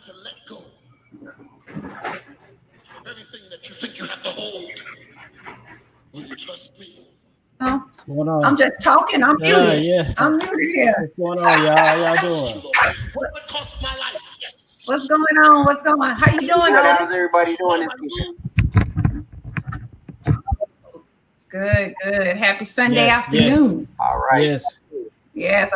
to let go of everything that you think you have to hold. Will you trust me? What's going on? I'm just talking. I'm muted. Yeah. I'm muted here. What's going on, y'all? How y'all doing? What cost my life? Yes. What's going on? What's going on? How you doing, How's Otis? everybody doing this weekend? Good. Happy Sunday Yes, afternoon. All right. Yes,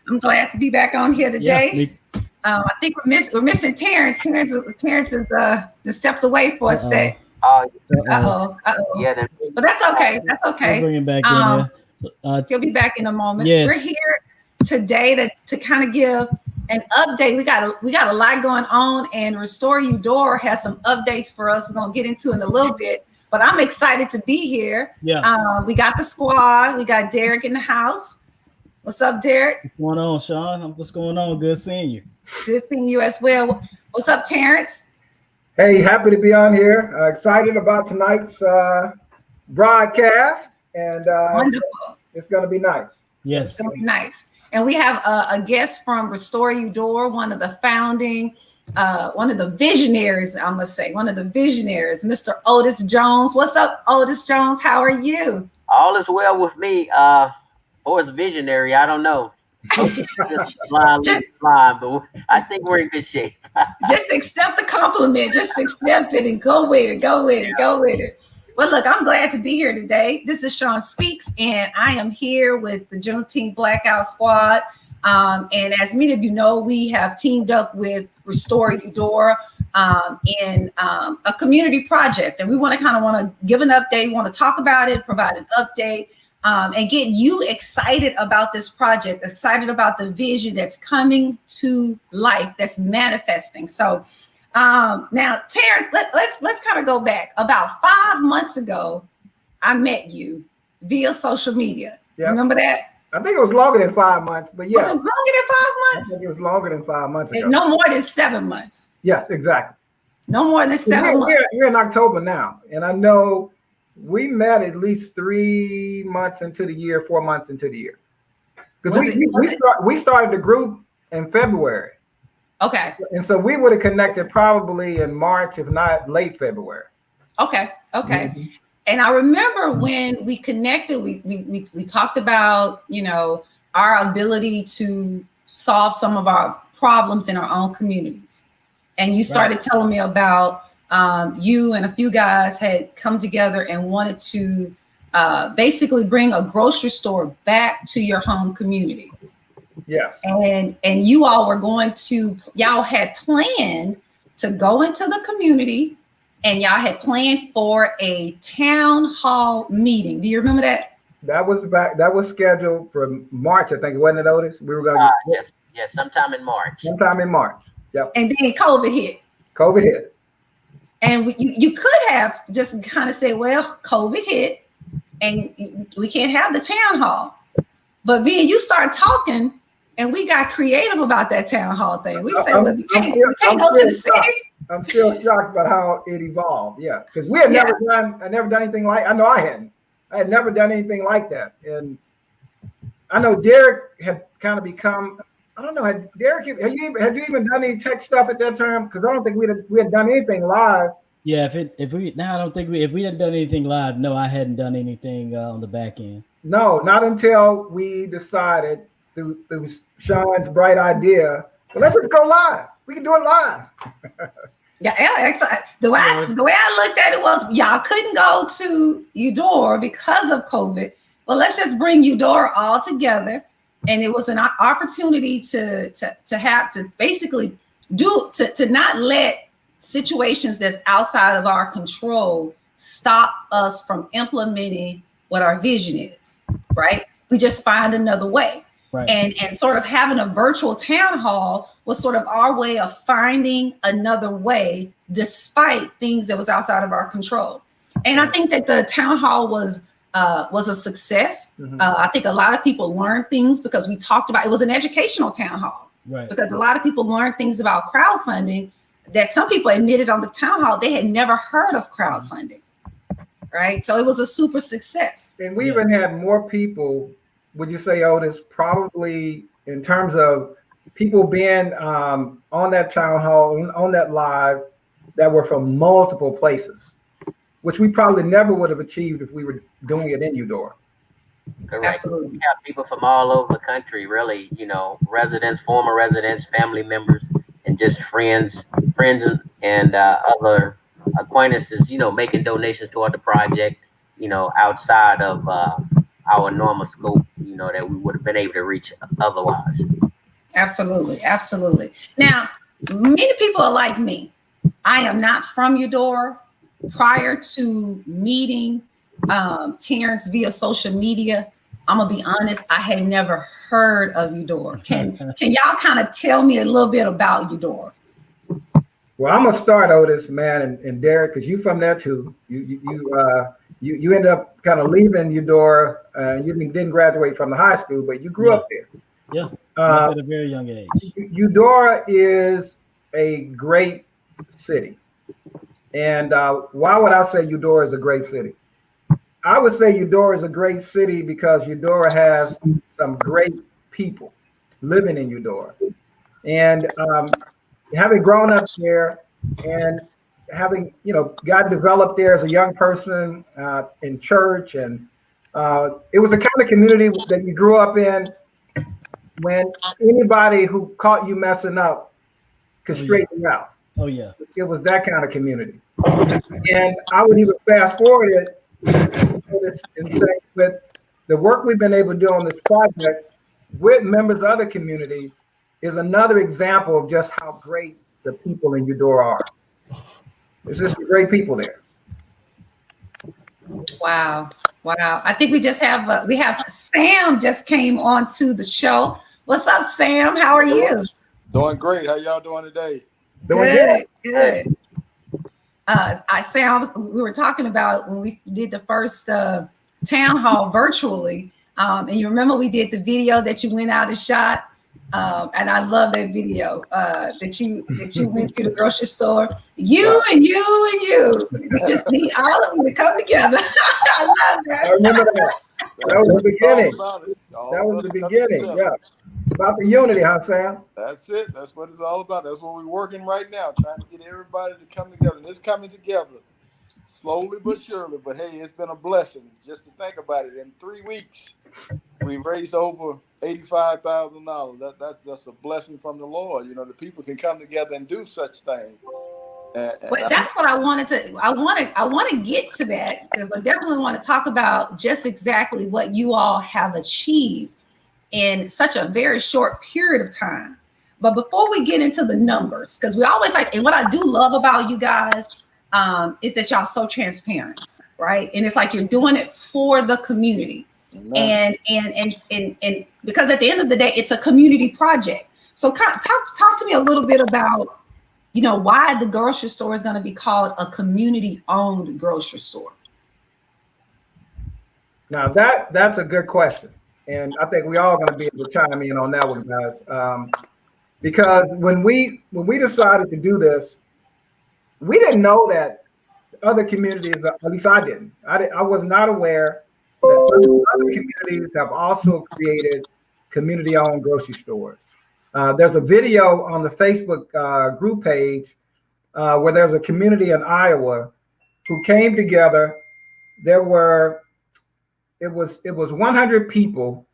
I'm glad to be back on here today. I think we're missing Terrence. Terrence is stepped away for a sec. Uh-oh. Yeah. But that's okay. That's okay. We'll bring him back in there. He'll be back in a moment. Yes. We're here today to kind of give an update. We got a lot going on, and Restore Eudora has some updates for us. We're gonna get into in a little bit, but I'm excited to be here. Yeah. We got the squad. We got Derek in the house. What's up, Derek? What's going on, Sean? What's going on? Good seeing you. Good seeing you as well. What's up, Terrence? Hey, happy to be on here. Excited about tonight's broadcast, and Wonderful. It's going to be nice. Yes. It's going to be nice. And we have a guest from Restore Eudora, one of the visionaries, I must say, Mr. Otis Jones. What's up, Otis Jones? How are you? All is well with me. Or it's visionary, I don't know. Blind, but I think we're in good shape. Just accept the compliment. Just accept it and go with it. Well, look, I'm glad to be here today. This is Sean Speaks, and I am here with the Juneteenth Blackout Squad. And as many of you know, we have teamed up with Restore Eudora in a community project. And we want to give an update, want to talk about it, provide an update, and get you excited about this project, excited about the vision that's coming to life, that's manifesting. So now, Terrence, let's kind of go back. About 5 months ago, I met you via social media. Yep. Remember that? I think it was longer than 5 months, but yeah. Was it longer than 5 months? I think it was longer than 5 months ago. No more than 7 months. Yes, exactly. No more than 7 months. We're in October now, and I know we met at least 3 months into the year, 4 months into the year. Because we started the group in February. Okay. And so we would have connected probably in March, if not late February. Okay. Mm-hmm. And I remember when we connected, we talked about, our ability to solve some of our problems in our own communities. And you started telling me about you and a few guys had come together and wanted to basically bring a grocery store back to your home community. Yes. And you all y'all had planned to go into the community, and y'all had planned for a town hall meeting. Do you remember that? That was scheduled for March, I think, wasn't it, Otis? We were going to yes, sometime in March. Yep. And then COVID hit. And you could have just kind of said, well, COVID hit and we can't have the town hall. But me and you start talking, and we got creative about that town hall thing. We said, well, we can't go to the city. I'm still shocked about how it evolved. Yeah, because we had never done anything like. I know I hadn't. I had never done anything like that, and I know Derek had kind of become. I don't know. Had you even done any tech stuff at that time? Because I don't think we had done anything live. Yeah, if we hadn't done anything live, no, I hadn't done anything on the back end. No, not until we decided through Sean's bright idea. Well, let's just go live. We can do it live. The way I looked at it was, y'all couldn't go to Eudora because of COVID. Well, let's just bring Eudora all together. And it was an opportunity to basically to not let situations that's outside of our control stop us from implementing what our vision is, right? We just find another way. Right. And sort of having a virtual town hall was sort of our way of finding another way despite things that was outside of our control. And I think that the town hall was a success. Mm-hmm. I think a lot of people learned things because we talked about, it was an educational town hall. Right. Because a lot of people learned things about crowdfunding that some people admitted on the town hall they had never heard of crowdfunding. Right. So it was a super success. And we even had more people, would you say, Otis, probably in terms of people being on that town hall, on that live, that were from multiple places, which we probably never would have achieved if we were doing it in Eudora. Correct. Absolutely. We have people from all over the country, really, residents, former residents, family members, and just friends and other acquaintances, making donations toward the project, outside of our normal scope, that we would have been able to reach otherwise. Absolutely. Absolutely. Now, many people are like me. I am not from Eudora. Prior to meeting Terrence via social media, I'm gonna be honest, I had never heard of Eudora. Can y'all kind of tell me a little bit about Eudora? Well, I'm gonna start, Otis, man, and Derek, because you from there too. You end up kind of leaving Eudora. You didn't graduate from the high school, but you grew up there. Yeah, at a very young age. Eudora is a great city. And why would I say Eudora is a great city? I would say Eudora is a great city because Eudora has some great people living in Eudora. And having grown up there and having, got developed there as a young person in church, and it was the kind of community that you grew up in when anybody who caught you messing up could straighten you out. Oh, yeah. It was that kind of community. And I would even fast forward it and say, with the work we've been able to do on this project with members of other communities is another example of just how great the people in Eudora are. There's just great people there. Wow. I think we have Sam just came onto the show. What's up, Sam? How are you? Doing great. How y'all doing today? Good. We were talking about when we did the first town hall virtually, and you remember we did the video that you went out and shot, and I love that video that you went to the grocery store. You and you. We just need all of them to come together. I love that. I remember that. That was the beginning. That was the beginning. Yeah. It's about the unity, huh, Sam? That's it. That's what it's all about. That's what we're working right now, trying to get everybody to come together. And it's coming together slowly but surely. But hey, it's been a blessing just to think about it. In 3 weeks, we raised over $85,000. That's a blessing from the Lord. The people can come together and do such things. Well, that's what I want to get to that, because I definitely want to talk about just exactly what you all have achieved in such a very short period of time. But before we get into the numbers, because we always and what I do love about you guys is that y'all so transparent, right? And it's like you're doing it for the community. And because at the end of the day, it's a community project. So talk to me a little bit about, why the grocery store is going to be called a community-owned grocery store. Now that's a good question. And I think we all going to be able to chime in on that one, guys. Because when we decided to do this, we didn't know that other communities, at least I didn't. I was not aware that other communities have also created community-owned grocery stores. There's a video on the Facebook group page where there's a community in Iowa who came together. It was 100 people.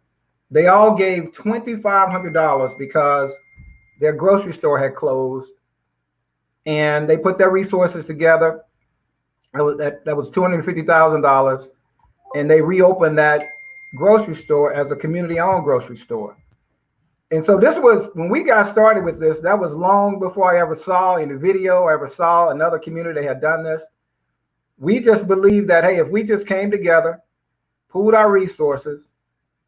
They all gave $2,500 because their grocery store had closed, and they put their resources together. That was $250,000, and they reopened that grocery store as a community-owned grocery store. And so this was, when we got started with this, that was long before I ever saw in the video, I ever saw another community that had done this. We just believed that, hey, if we just came together, pooled our resources,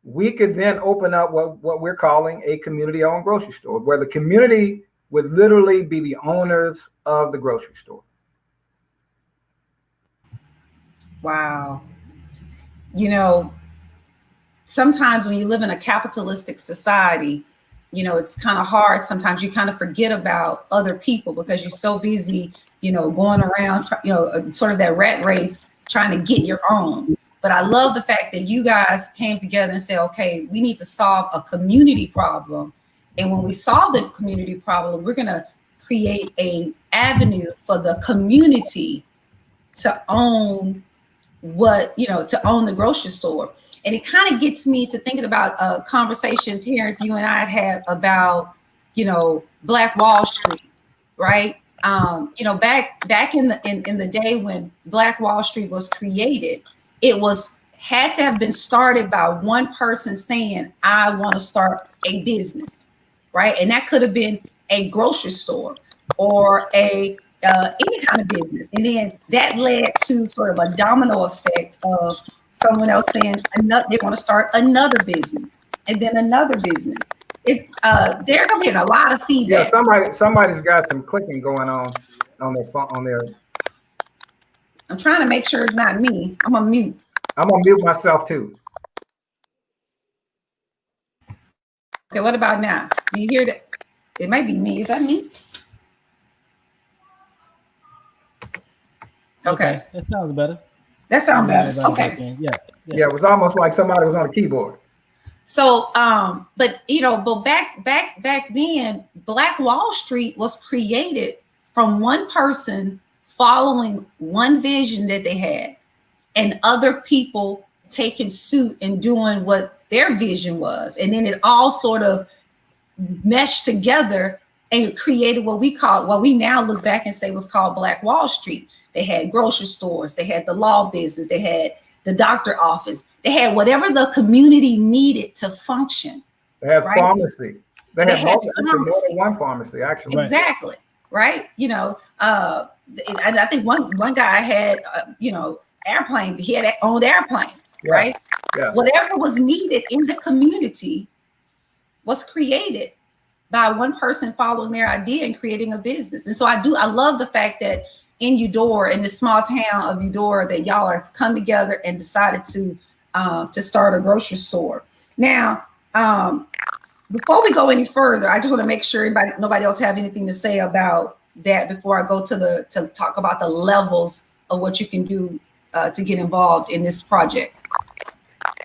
we could then open up what we're calling a community-owned grocery store, where the community would literally be the owners of the grocery store. Wow. Sometimes when you live in a capitalistic society, it's kind of hard. Sometimes you kind of forget about other people because you're so busy, going around, sort of that rat race, trying to get your own. But I love the fact that you guys came together and said, okay, we need to solve a community problem. And when we solve the community problem, we're going to create a avenue for the community to own to own the grocery store. And it kind of gets me to thinking about conversations, Terrence, you and I had about, Black Wall Street, right? Back in the day when Black Wall Street was created, it had to have been started by one person saying, I want to start a business, right? And that could have been a grocery store or any kind of business. And then that led to sort of a domino effect of someone else saying they want to start another business and then another business. Derek, I'm getting a lot of feedback. Yeah, somebody's got some clicking going on their phone, on their. I'm trying to make sure it's not me. I'm gonna mute. I'm gonna mute myself too. Okay, what about now? Do you hear that? It might be me. Is that me? Okay. That sounds better. That sounds better. Okay. Yeah. It was almost like somebody was on a keyboard. So, but back then, Black Wall Street was created from one person following one vision that they had, and other people taking suit and doing what their vision was, and then it all sort of meshed together and created what we now look back and say was called Black Wall Street. They had grocery stores, they had the law business, they had the doctor office, they had whatever the community needed to function. They had pharmacy. They had more pharmacy. than one pharmacy, actually. Exactly. Right. I think one guy had, airplane. He had owned airplanes. Yeah. Right. Yeah. Whatever was needed in the community was created by one person following their idea and creating a business. And so I love the fact that in Eudora, in the small town of Eudora, that y'all have come together and decided to start a grocery store. Now, before we go any further, I just want to make sure nobody else have anything to say about that before I go to talk about the levels of what you can do to get involved in this project.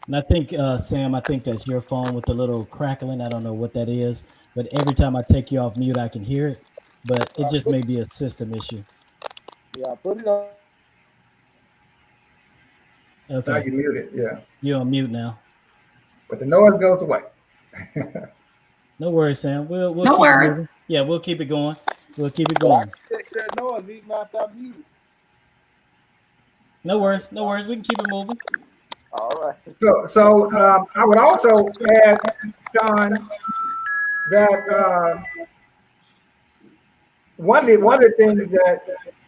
And I think, Sam, I think that's your phone with the little crackling. I don't know what that is, but every time I take you off mute, I can hear it. But it just may be a system issue. Yeah, put it on. Okay. Now you mute it, yeah. You're on mute now. But the noise goes away. No worries, Sam. We'll no keep worries. It moving. Yeah, we'll keep it going. We'll keep it going. Check that noise. He's not that mute. No worries. No worries. We can keep it moving. All right. So I would also add, Sean, that one of the things that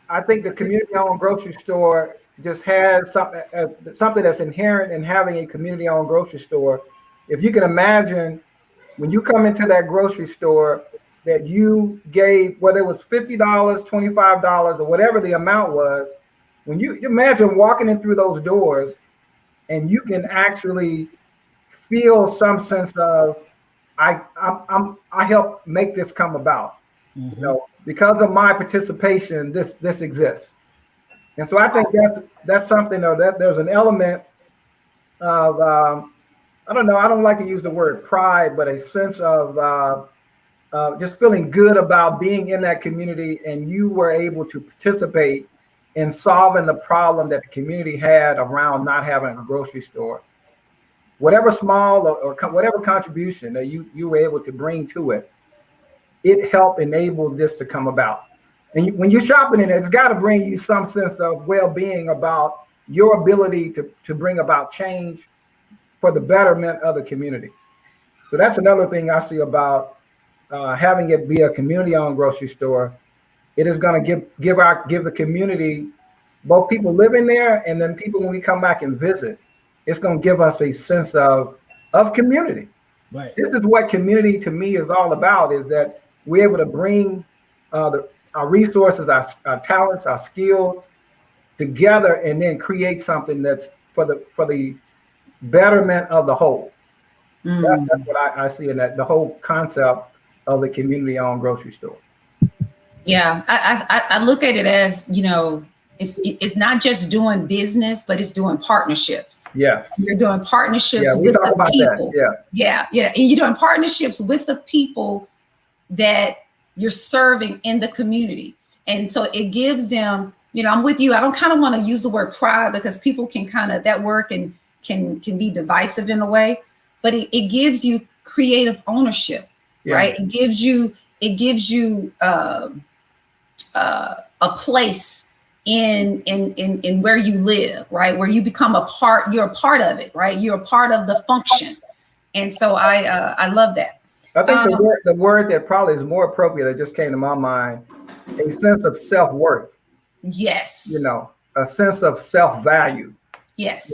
I think the community-owned grocery store just has something that's inherent in having a community-owned grocery store. If you can imagine, when you come into that grocery store, that you gave, whether it was $50, $25, or whatever the amount was, when you imagine walking in through those doors, and you can actually feel some sense of, I helped make this come about. Mm-hmm. Because of my participation, this exists. And so I think that's something, that there's an element of, I don't know, I don't like to use the word pride, but a sense of just feeling good about being in that community, and you were able to participate in solving the problem that the community had around not having a grocery store. Whatever small or whatever contribution that you were able to bring to it, it helped enable this to come about. And when you're shopping in it, it's got to bring you some sense of well-being about your ability to bring about change for the betterment of the community. So that's another thing I see about having it be a community-owned grocery store. It is going to give the community, both people living there and then people when we come back and visit, it's going to give us a sense of community. Right. This is what community to me is all about, is that we're able to bring our resources, our talents, our skills together, and then create something that's for the betterment of the whole. Mm. That's what I see in that, the whole concept of the community-owned grocery store. Yeah, I look at it as, It's not just doing business, but it's doing partnerships. Yes. You're doing partnerships Yeah, we with talk the about people. that. Yeah. And you're doing partnerships with the people that you're serving in the community. And so it gives them, I'm with you. I don't kind of want to use the word pride because people can kind of, that word can be divisive in a way, but it gives you creative ownership, right? It gives you a place in where you live, right? Where you become you're a part of it, right? You're a part of the function. And so I love that. I think the word that probably is more appropriate that just came to my mind, a sense of self-worth. Yes. A sense of self-value. Yes.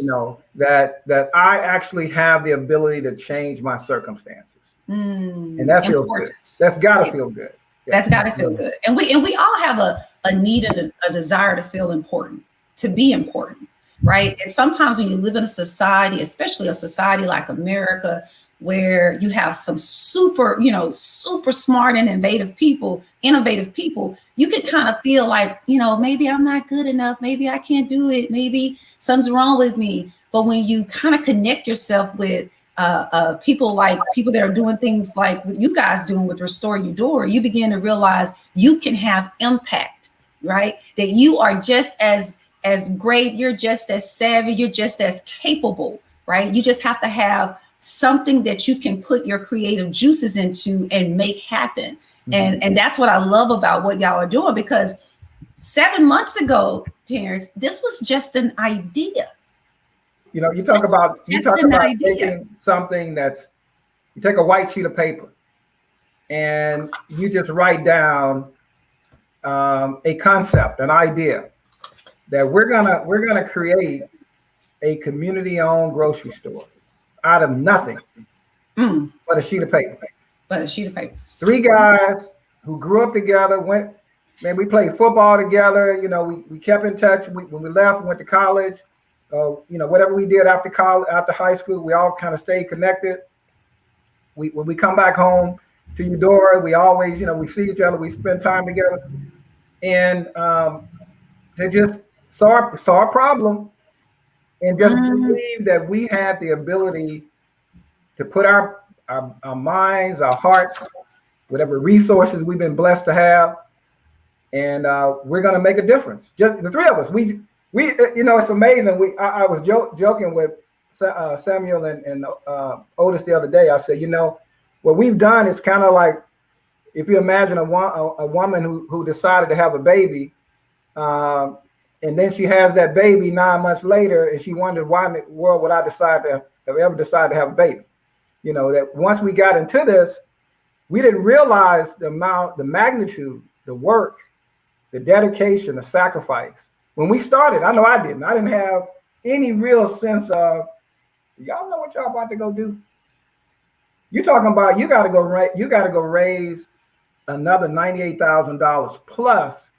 That I actually have the ability to change my circumstances. And that feels good. That's got to feel good. That's got to feel good. And we all have a need and a desire to feel important, to be important, right? And sometimes when you live in a society, especially a society like America, where you have some super smart and innovative people, you can kind of feel like, maybe I'm not good enough. Maybe I can't do it. Maybe something's wrong with me. But when you kind of connect yourself with people that are doing things like what you guys doing with Restore Eudora, you begin to realize you can have impact, right? That you are just as great, you're just as savvy, you're just as capable, right? You just have to have something that you can put your creative juices into and make happen. Mm-hmm. And that's what I love about what y'all are doing, because 7 months ago, Terrence, this was just an idea. You talk about taking something you take a white sheet of paper and you just write down a concept, an idea that we're gonna create a community-owned grocery store out of nothing but a sheet of paper. Three guys who grew up together, we played football together. We kept in touch. When we left, we went to college. Whatever we did after high school, we all kind of stayed connected. When we come back home to Eudora, we always, we see each other, we spend time together. And they just saw a problem and just believed that we had the ability to put our minds, our hearts, whatever resources we've been blessed to have, and we're going to make a difference. Just the three of us. We it's amazing. I was joking with Samuel and Otis the other day. I said, what we've done is kind of like, if you imagine a woman who decided to have a baby, and then she has that baby 9 months later, and she wondered, why in the world would I ever decide to have a baby? That once we got into this, we didn't realize the magnitude, the work, the dedication, the sacrifice. When we started, I know I didn't have any real sense of, y'all know what y'all about to go do? You're talking about you got to go raise another $98,000 plus,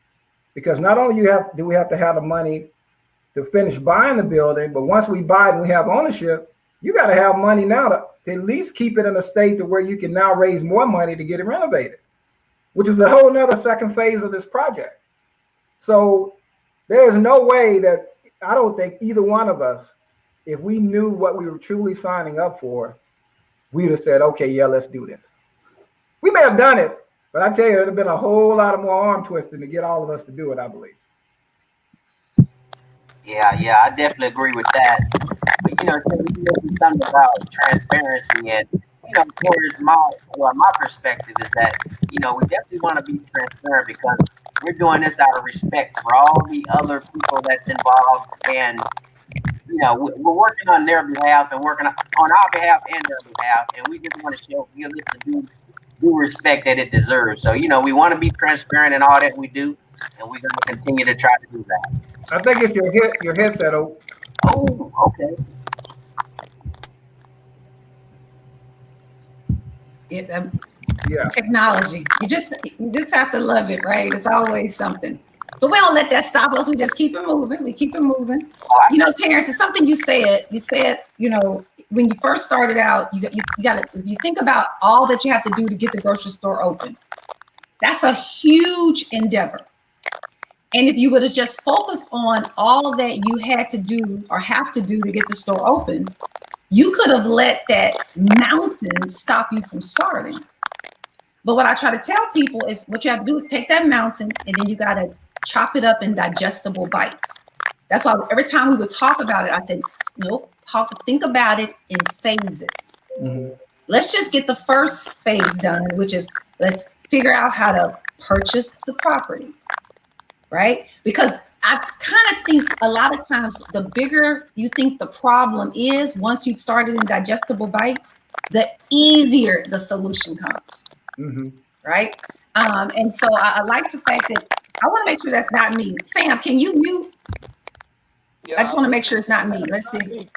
because not only do we have to have the money to finish buying the building, but once we buy it and we have ownership, you got to have money now to at least keep it in a state to where you can now raise more money to get it renovated, which is a whole nother second phase of this project. So there is no way that, I don't think either one of us, if we knew what we were truly signing up for, we'd have said, okay, yeah, let's do this. We may have done it, but I tell you, it'd have been a whole lot of more arm twisting to get all of us to do it, I believe. Yeah, I definitely agree with that. But you mentioned something about transparency, and towards my perspective is that we definitely want to be transparent, because we're doing this out of respect for all the other people that's involved, and we're working on their behalf and working on our behalf and their behalf, and we just want to give it the due respect that it deserves. So we want to be transparent in all that we do, and we're going to continue to try to do that. I think it's your headset. Oh, okay. Yeah. Technology. You just have to love it, right? It's always something. But we don't let that stop us. We just keep it moving. Terrence, it's something you said, when you first started out, you got to, if you think about all that you have to do to get the grocery store open, that's a huge endeavor. And if you would have just focused on all that you had to do or have to do to get the store open, you could have let that mountain stop you from starting. But what I try to tell people is what you have to do is take that mountain and then you got to chop it up in digestible bites. That's why every time we would talk about it, I said, nope, think about it in phases. Mm-hmm. Let's just get the first phase done, which is let's figure out how to purchase the property, right? Because I kind of think a lot of times the bigger you think the problem is, once you've started in digestible bites, the easier the solution comes, right? And so I like the fact that I want to make sure that's not me. Sam, can you mute? Yeah, I just want to make sure it's not me. Let's see.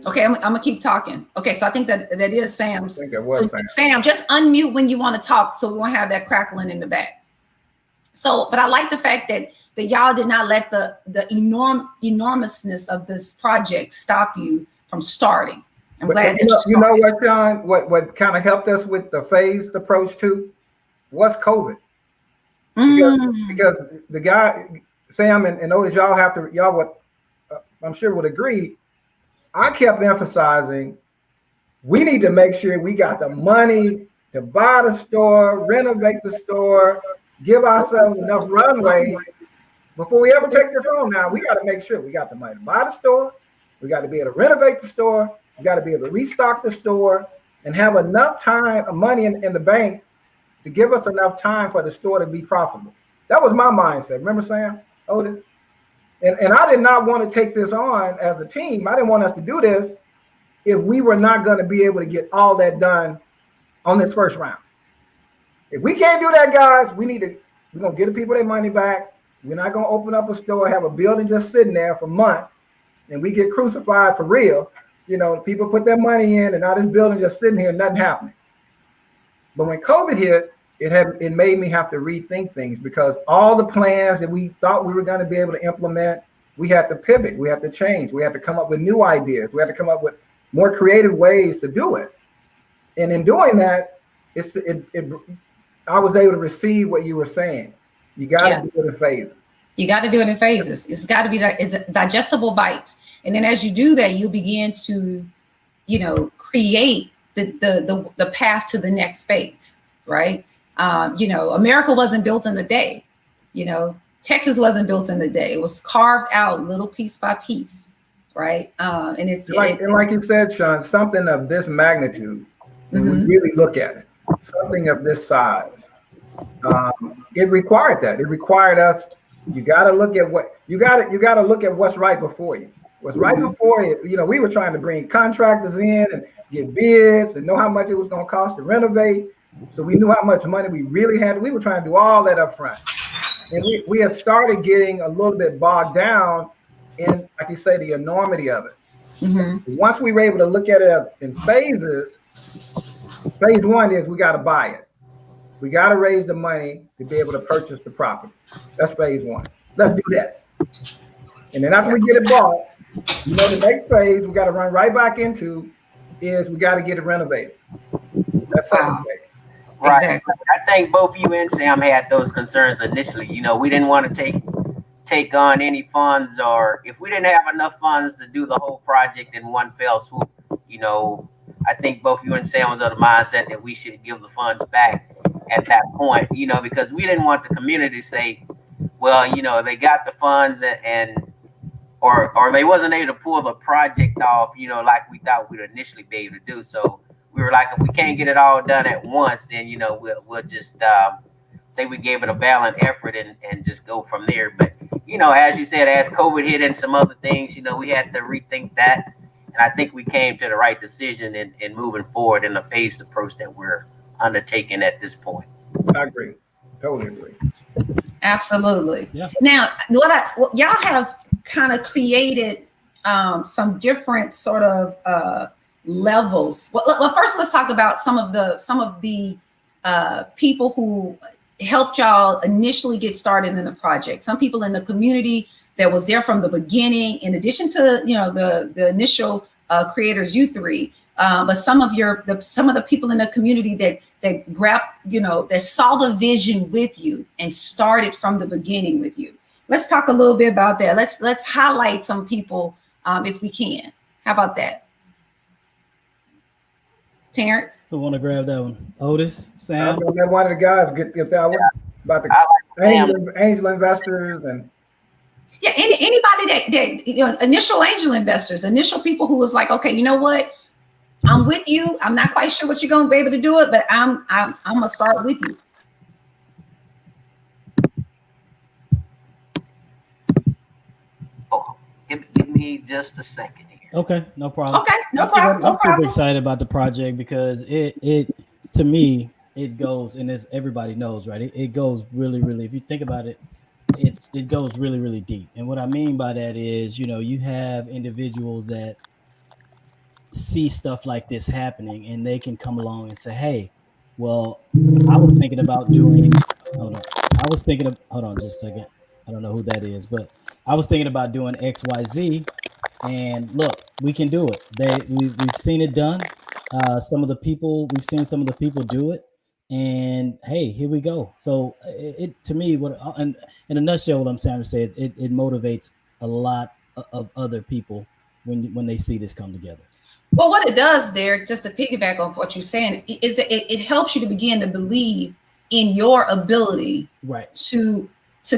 Okay, I'm gonna keep talking. Okay, so I think that is Sam's. I think it was So Sam. Sam, just unmute when you want to talk, so we won't have that crackling in the back. So, but I like the fact that y'all did not let the enormousness of this project stop you from starting. I'm glad that you know what, Sean? What kind of helped us with the phased approach too was COVID. Because the guy, Sam and Otis, y'all would, I'm sure would agree. I kept emphasizing we need to make sure we got the money to buy the store, renovate the store, give ourselves enough runway before we ever take this on. Now we got to make sure we got the money to buy the store. We got to be able to renovate the store. We got to be able to restock the store and have enough time, money in the bank to give us enough time for the store to be profitable. That was my mindset. Remember, Sam, Otis? And I did not want to take this on as a team. I didn't want us to do this if we were not going to be able to get all that done on this first round. If we can't do that, guys, we're going to get the people their money back. We're not going to open up a store, have a building just sitting there for months, and we get crucified for real. You know, people put their money in, and now this building just sitting here, nothing happening. But when COVID hit, it made me have to rethink things, because all the plans that we thought we were going to be able to implement, we had to pivot, we had to change, we had to come up with new ideas, we had to come up with more creative ways to do it. And in doing that, I was able to receive what you were saying. You got to do it in phases. You got to do it in phases. It's got to be it's digestible bites, and then as you do that, you begin to, create the path to the next phase, right? America wasn't built in a day. Texas wasn't built in a day. It was carved out little piece by piece, right? And it's like you said, Sean, something of this magnitude, when we really look at it, something of this size, it required that. It required us. You got to look at what's right before you. What's right before you. We were trying to bring contractors in and get bids and know how much it was going to cost to renovate. So we knew how much money we really had. We were trying to do all that up front. And we have started getting a little bit bogged down in, like you say, the enormity of it. Once we were able to look at it in phases, phase one is we got to buy it. We got to raise the money to be able to purchase the property. That's phase one. Let's do that. And then after we get it bought, the next phase we got to run right back into is we got to get it renovated. That's second phase. Right. Exactly. I think both you and Sam had those concerns initially. We didn't want to take on any funds, or if we didn't have enough funds to do the whole project in one fell swoop. I think both you and Sam was of the mindset that we should give the funds back at that point. Because we didn't want the community to say, well, they got the funds or they wasn't able to pull the project off, like we thought we'd initially be able to do. So we were like, if we can't get it all done at once, then, we'll just say we gave it a valiant effort and just go from there. But, as you said, as COVID hit and some other things, we had to rethink that. And I think we came to the right decision in moving forward in the phased approach that we're undertaking at this point. I agree. Totally agree. Absolutely. Yeah. Now, y'all have kind of created some different sort of levels. Well, first let's talk about some of the people who helped y'all initially get started in the project. Some people in the community that was there from the beginning, in addition to the initial creators, you three. but some of the people in the community that grabbed, that saw the vision with you and started from the beginning with you. Let's talk a little bit about that. Let's highlight some people if we can. How about that? Terrence? Who want to grab that one? Otis, I Sam? don't know, one of the guys get that one about I the angel investors and Yeah, anybody that initial angel investors, initial people who was like, okay, you know what? I'm with you. I'm not quite sure what you're gonna be able to do it, but I'm gonna start with you. Oh, give me just a second here. Okay, no problem. Okay, no problem. I'm super excited about the project because it to me it goes, and as everybody knows, right? It goes really, really. If you think about it, it goes really, really deep. And what I mean by that is, you have individuals that see stuff like this happening, and they can come along and say, "Hey, well, I was thinking about doing." Hold on, I was thinking of. Hold on, just a second. I don't know who that is, but I was thinking about doing X, Y, Z. And look, we can do it. We've seen it done. We've seen some of the people do it, and hey, here we go. So it to me, what and in a nutshell, what I'm saying to say is it motivates a lot of other people when they see this come together. Well, what it does, Derek, just to piggyback on what you're saying, is that it helps you to begin to believe in your ability, right, to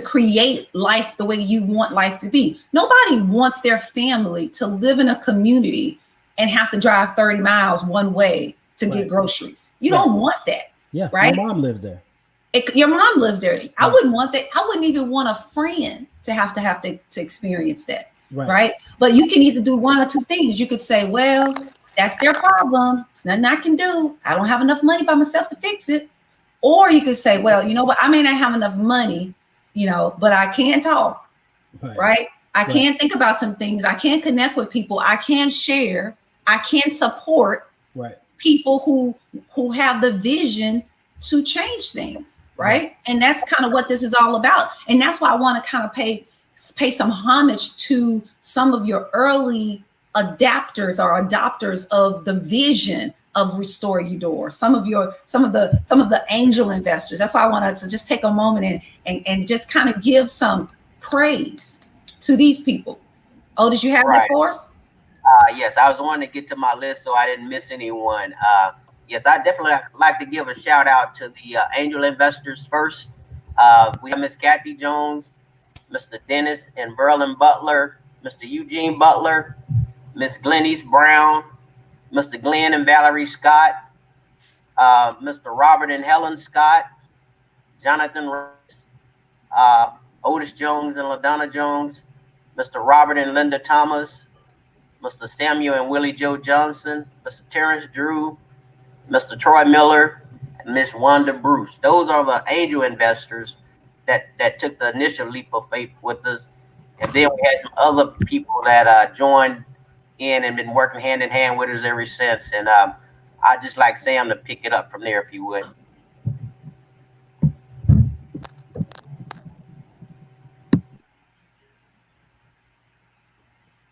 create life the way you want life to be. Nobody wants their family to live in a community and have to drive 30 miles one way to get groceries. You don't want that. Yeah, right? My mom lives there. Your mom lives there. I wouldn't want that. I wouldn't even want a friend to have to experience that. Right. But you can either do one or two things. You could say, well, that's their problem. It's nothing I can do. I don't have enough money by myself to fix it. Or you could say, well, you know what? I may not have enough money, but I can talk, right? I can think about some things. I can connect with people. I can share. I can support people who have the vision to change things, right? And that's kind of what this is all about. And that's why I want to kind of pay some homage to some of your early adapters or adopters of the vision of Restore Eudora, some of the angel investors. That's why I wanted to just take a moment and just kind of give some praise to these people. Oh, did you have that for us? Yes, I was wanting to get to my list so I didn't miss anyone. Yes, I definitely like to give a shout out to the angel investors first. We have Miss Kathy Jones, Mr. Dennis and Berlin Butler, Mr. Eugene Butler, Miss Glennice Brown, Mr. Glenn and Valerie Scott, Mr. Robert and Helen Scott, Jonathan Rice, Otis Jones and LaDonna Jones, Mr. Robert and Linda Thomas, Mr. Samuel and Willie Joe Johnson, Mr. Terrence Drew, Mr. Troy Miller, and Miss Wanda Bruce. Those are the angel investors that took the initial leap of faith with us. And then we had some other people that joined in and been working hand in hand with us ever since. And I'd just like Sam to pick it up from there, if you would.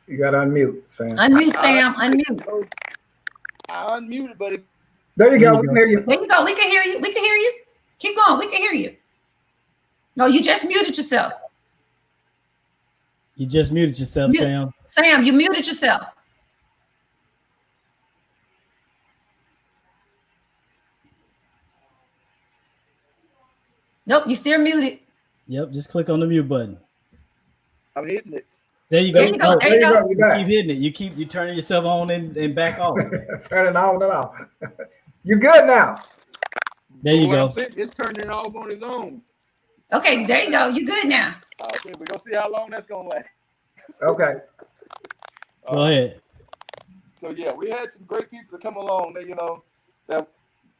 You got to unmute, Sam. Unmute, Sam. Unmute. I unmuted, buddy. There you go. We can hear you. There you go. We can hear you. We can hear you. Keep going. We can hear you. No, you just muted yourself. You just muted yourself, Sam. Sam, you muted yourself. Nope, you still muted. Yep, just click on the mute button. I'm hitting it. There you go. There you go. There you go. You keep hitting it. You turning yourself on and back off. Turning on and off. You're good now. There you go. It's turning off on its own. Okay, there you go. You're good now. Okay, we're gonna see how long that's gonna last. Okay. Go ahead. So yeah, we had some great people to come along. That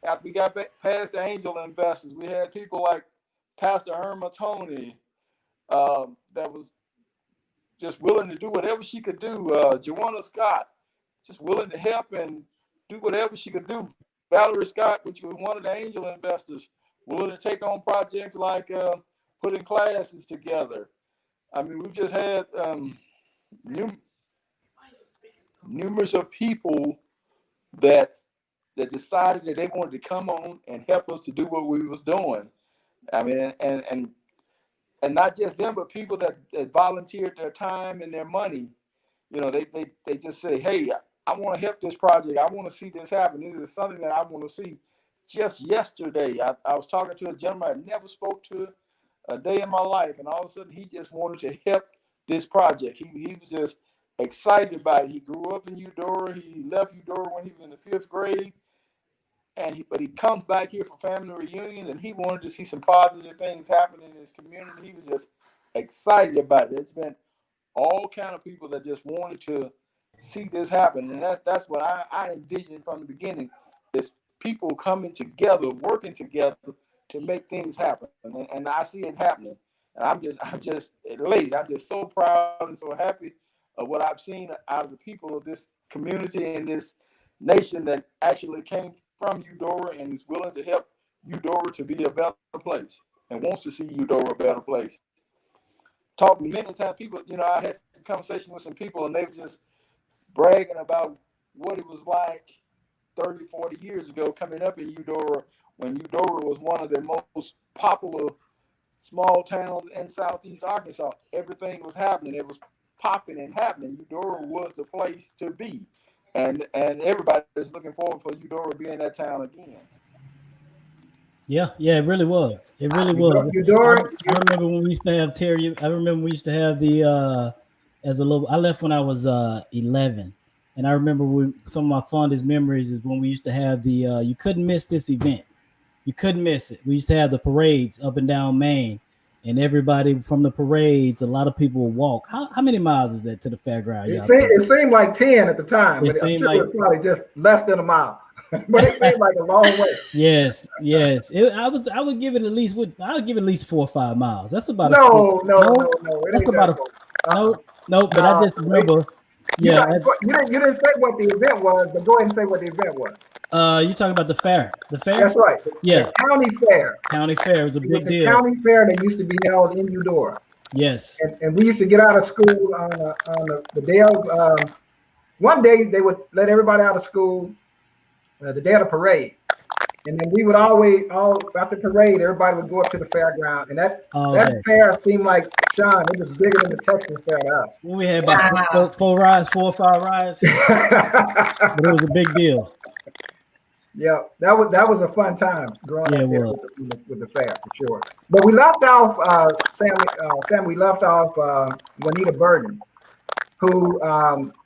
after we got back past the angel investors, we had people like Pastor Irma Tony, that was just willing to do whatever she could do. Juanita Scott, just willing to help and do whatever she could do. Valerie Scott, which was one of the angel investors, willing to take on projects like putting classes together. I mean, we've just had numerous of people that decided that they wanted to come on and help us to do what we was doing. I mean, and not just them, but people that volunteered their time and their money. You know, they just say, hey, I want to help this project. I want to see this happen. This is something that I want to see. Just yesterday, I was talking to a gentleman I never spoke to a day in my life, and all of a sudden he just wanted to help this project. He was just excited about it. He grew up in Eudora. He left Eudora when he was in the 5th grade, but he comes back here for family reunion, and he wanted to see some positive things happen in his community. He was just excited about it. It's been all kind of people that just wanted to see this happen, and that's what I envisioned from the beginning. Is people coming together, working together to make things happen, and I see it happening. And I'm just elated. I'm just so proud and so happy of what I've seen out of the people of this community and this nation that actually came from Eudora and is willing to help Eudora to be a better place and wants to see Eudora a better place. Talked many times, people, you know, I had some conversation with some people and they were just bragging about what it was like 30, 40 years ago coming up in Eudora, when Eudora was one of the most popular small towns in Southeast Arkansas. Everything was happening. It was popping and happening. Eudora was the place to be. And everybody is looking forward for Eudora being that town again. Yeah, it really was. It really was. I remember when we used to have Terry. I remember we used to have the as a little. I left when I was 11, and I remember some of my fondest memories is when we used to have the. You couldn't miss this event. You couldn't miss it. We used to have the parades up and down Main, and everybody from the parades. A lot of people would walk. How many miles is that to the fairground? It seemed like 10 at the time, but it was probably just less than a mile. But it seemed like a long way. Yes. I would give it at least. I would give it at least 4 or 5 miles. That's about no. That's about no. But I just remember. Yeah, you didn't say what the event was, but go ahead and say what the event was. You're talking about the fair. The fair. That's right. Yeah. The county fair. County fair was a big deal. The county fair that used to be held in Eudora. Yes. And we used to get out of school on the day of. One day they would let everybody out of school. The day of the parade, and then we would always after parade, everybody would go up to the fairground, and that fair seemed like, Sean, it was bigger than the Texas fair to us. We had about 4 or 5 rides, but it was a big deal. Yeah, that was a fun time growing up there with the fair for sure. But we left off Sam. We left off Juanita Burton, who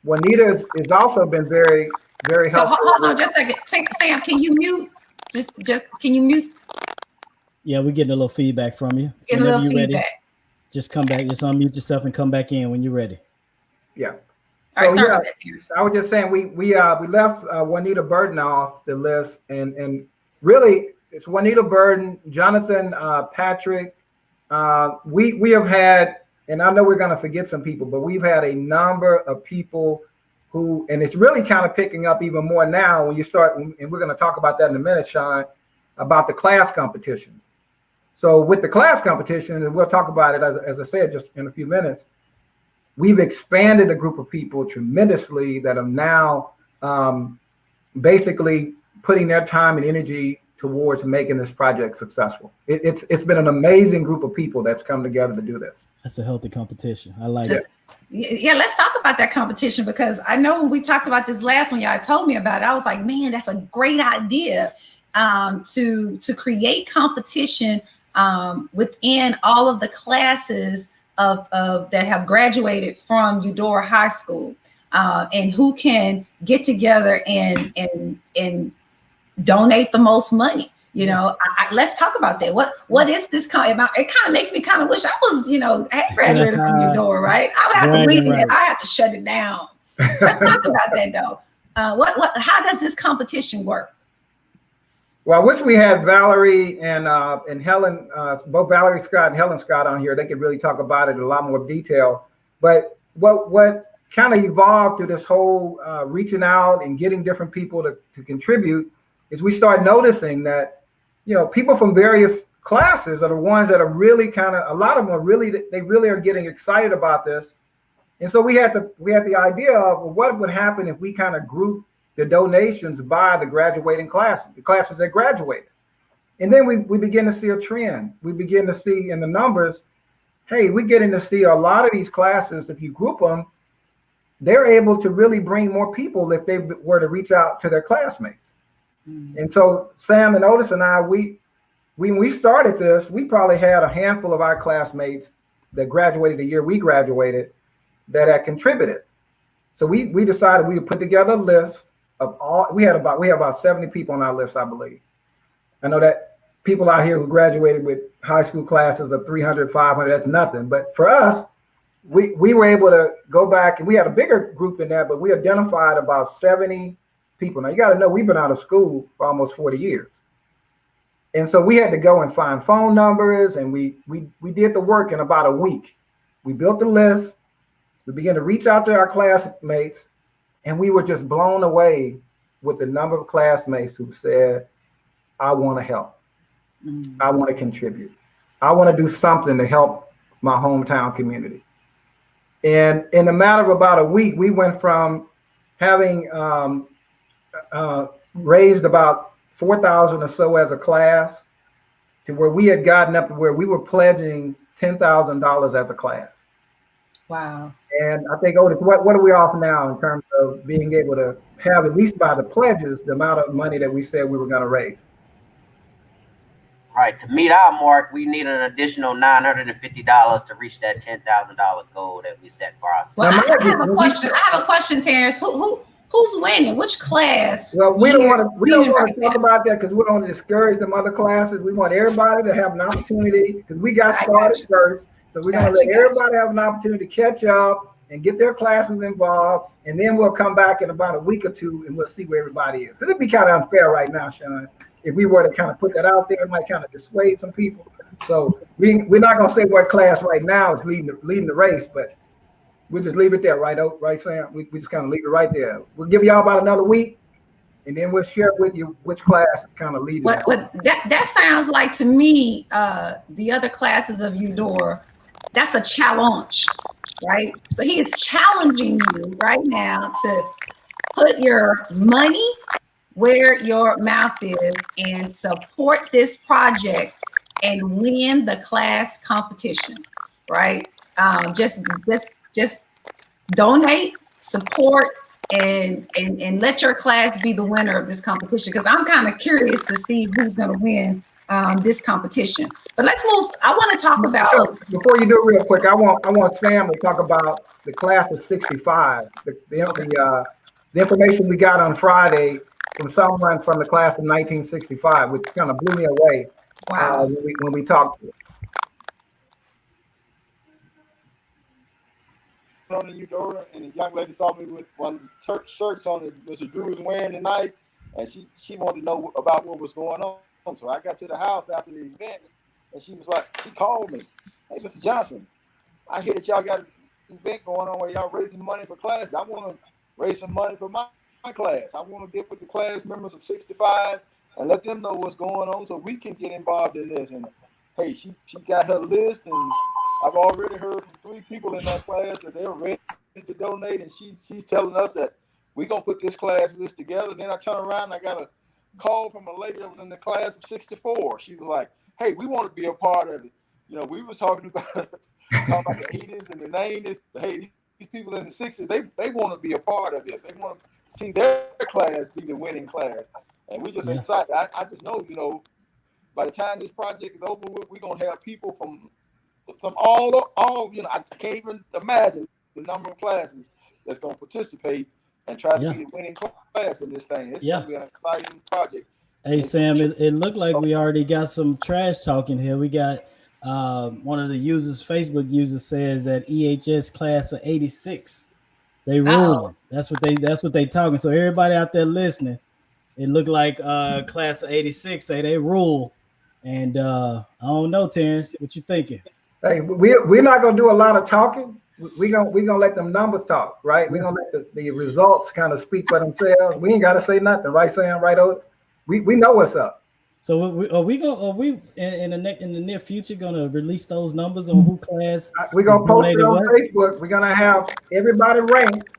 Juanita has also been very helpful. So hold on just a second. Sam, can you mute? Just can you mute? Yeah, we're getting a little feedback from you. Getting a little feedback. Ready, just come back. Just unmute yourself and come back in when you're ready. Yeah. All right, sorry about that, Terrence. I was just saying we left Juanita Burton off the list, and really it's Juanita Burton, Jonathan Patrick. We have had, and I know we're going to forget some people, but we've had a number of people who, and it's really kind of picking up even more now when you start, and we're going to talk about that in a minute, Sean, about the class competitions. So with the class competition, and we'll talk about it, as I said, just in a few minutes, we've expanded a group of people tremendously that are now basically putting their time and energy towards making this project successful. It's been an amazing group of people that's come together to do this. That's a healthy competition. I like it. Yeah, let's talk about that competition, because I know when we talked about this last one, y'all told me about it. I was like, man, that's a great idea to create competition within all of the classes of that have graduated from Eudora High School, and who can get together and donate the most money. You know, let's talk about that. What is this? It kind of makes me kind of wish I was, had graduated from Eudora, right? I would have to leave it. I have to shut it down. Let's talk about that though. How does this competition work? Well, I wish we had Valerie and Helen, both Valerie Scott and Helen Scott on here. They could really talk about it in a lot more detail. But what kind of evolved through this whole reaching out and getting different people to contribute is we start noticing that, people from various classes are the ones that are really a lot of them are really are getting excited about this. And so we had the idea of, well, what would happen if we kind of group the donations by the graduating classes, the classes that graduated. And then we begin to see a trend. We begin to see in the numbers, hey, we're getting to see a lot of these classes, if you group them, they're able to really bring more people if they were to reach out to their classmates. And so Sam and Otis and I, when we started this, we probably had a handful of our classmates that graduated the year we graduated that had contributed. So we decided we would put together a list of all, we have about 70 people on our list, I believe. I know that people out here who graduated with high school classes of 300, 500, that's nothing. But for us, we were able to go back, and we had a bigger group in that, but we identified about 70 people. Now you got to know, we've been out of school for almost 40 years. And so we had to go and find phone numbers, and we did the work in about a week. We built the list. We began to reach out to our classmates, and we were just blown away with the number of classmates who said, I want to help. I want to contribute. I want to do something to help my hometown community. And in a matter of about a week, we went from having raised about $4,000 or so as a class to where we had gotten up to where we were pledging $10,000 as a class. Wow. And I think, Otis, what are we off now in terms of being able to have, at least by the pledges, the amount of money that we said we were going to raise? Right. To meet our mark, we need an additional $950 to reach that $10,000 goal that we set for ourselves. Well, I have a question. I have a question, Terrence. Who's winning? Which class? Well, we don't want to talk about that because we don't want to discourage them other classes. We want everybody to have an opportunity because we got started first. So we're going to let everybody have an opportunity to catch up and get their classes involved. And then we'll come back in about a week or two and we'll see where everybody is. So it'd be kind of unfair right now, Sean. If we were to kind of put that out there, it might kind of dissuade some people. So we're not going to say what class right now is leading the race, but we'll just leave it there, right, Sam? We just kind of leave it right there. We'll give y'all about another week, and then we'll share with you which class kind of leading. That sounds like to me, the other classes of Eudora, that's a challenge, right? So he is challenging you right now to put your money where your mouth is and support this project and win the class competition, right? Just donate, support, and let your class be the winner of this competition. Because I'm kind of curious to see who's going to win this competition. But let's move. I want to talk about. So before you do it real quick, I want Sam to talk about the class of '65. The information we got on Friday from someone from the class of 1965, which kind of blew me away. Wow. When we talked to her. On the Eudora, and the young lady saw me with one of the shirts on that Mr. Drew was wearing tonight, and she wanted to know about what was going on. So I got to the house after the event, and she called me. Hey, Mr. Johnson, I hear that y'all got an event going on where y'all raising money for classes. I want to raise some money for my class. I want to get with the class members of 65 and let them know what's going on so we can get involved in this. And hey, she got her list, and I've already heard from 3 people in that class that they're ready to donate, and she's telling us that we're going to put this class list together. Then I turn around and I got a call from a lady that was in the class of 64. She was like, hey, we want to be a part of it. You know, we was talking about the 80s and the 90s. Hey, these people in the 60s, they want to be a part of this. They want to see their class be the winning class. And we just excited. I just know, you know, by the time this project is over with, we're going to have people from all, you know, I can't even imagine the number of classes that's going to participate and try to be the winning class in this thing. It's going to be an exciting project. Hey, Sam, it looked like we already got some trash talking here. We got one of the users, Facebook users, says that EHS class of 86, they ruling. That's what they talking. So everybody out there listening, it looked like class of 86 say they rule. And I don't know, Terrence, what you thinking? Hey, we're not gonna do a lot of talking. We're gonna let them numbers talk, right? We're gonna let the results kind of speak for themselves. We ain't gotta say nothing, right, Sam? Right, Otis? We know what's up. So are we in the near future gonna release those numbers on who class? We're gonna post it on Facebook. We're gonna have everybody ranked,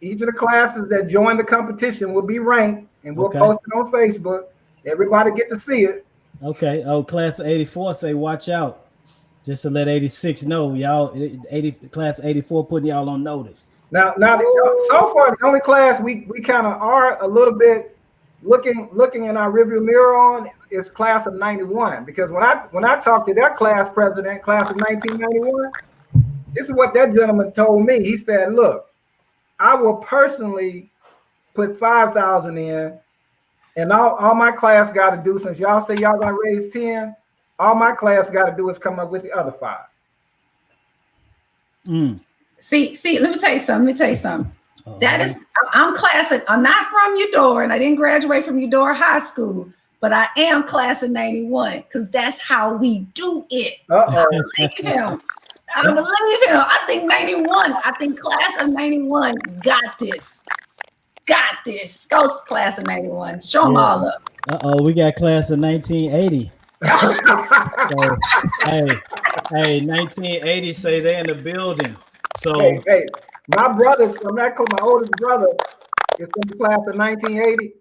each of the classes that join the competition will be ranked, and we'll Okay. post it on Facebook. Everybody get to see it. Okay. Oh, class of 84 say watch out. Just to let 86 know, y'all. Class of 84 putting y'all on notice. Now, so far, the only class we kind of are a little bit looking in our rearview mirror on is class of 91, because when I talked to their class president, class of 1991, this is what that gentleman told me. He said, "Look, I will personally put 5,000 in, and all my class got to do, since y'all say y'all gonna raise 10, all my class got to do is come up with the other 5." See, let me tell you something. That is, I'm not from Eudora, and I didn't graduate from Eudora High School, but I am class of 91, because that's how we do it. I believe him. I think 91, class of 91 got this. Go to class of 91. Show them all up. We got class of 1980. So, hey, 1980 say they're in the building. So hey, my brothers, my oldest brother is from the class of 1980.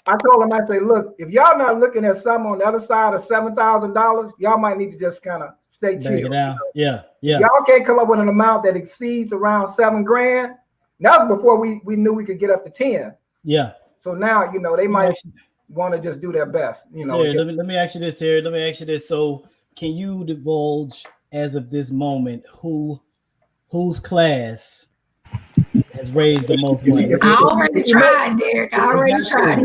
I told him, I say, look, if y'all not looking at something on the other side of $7,000, y'all might need to just kind of stay chill. It down. Yeah. Y'all can't come up with an amount that exceeds around $7,000. That was before we knew we could get up to 10. Yeah. So now, they might want to just do their best. Terry, let me ask you this, Terry. Let me ask you this. So can you divulge as of this moment whose class has raised the most money? I already tried, Derek. I already tried.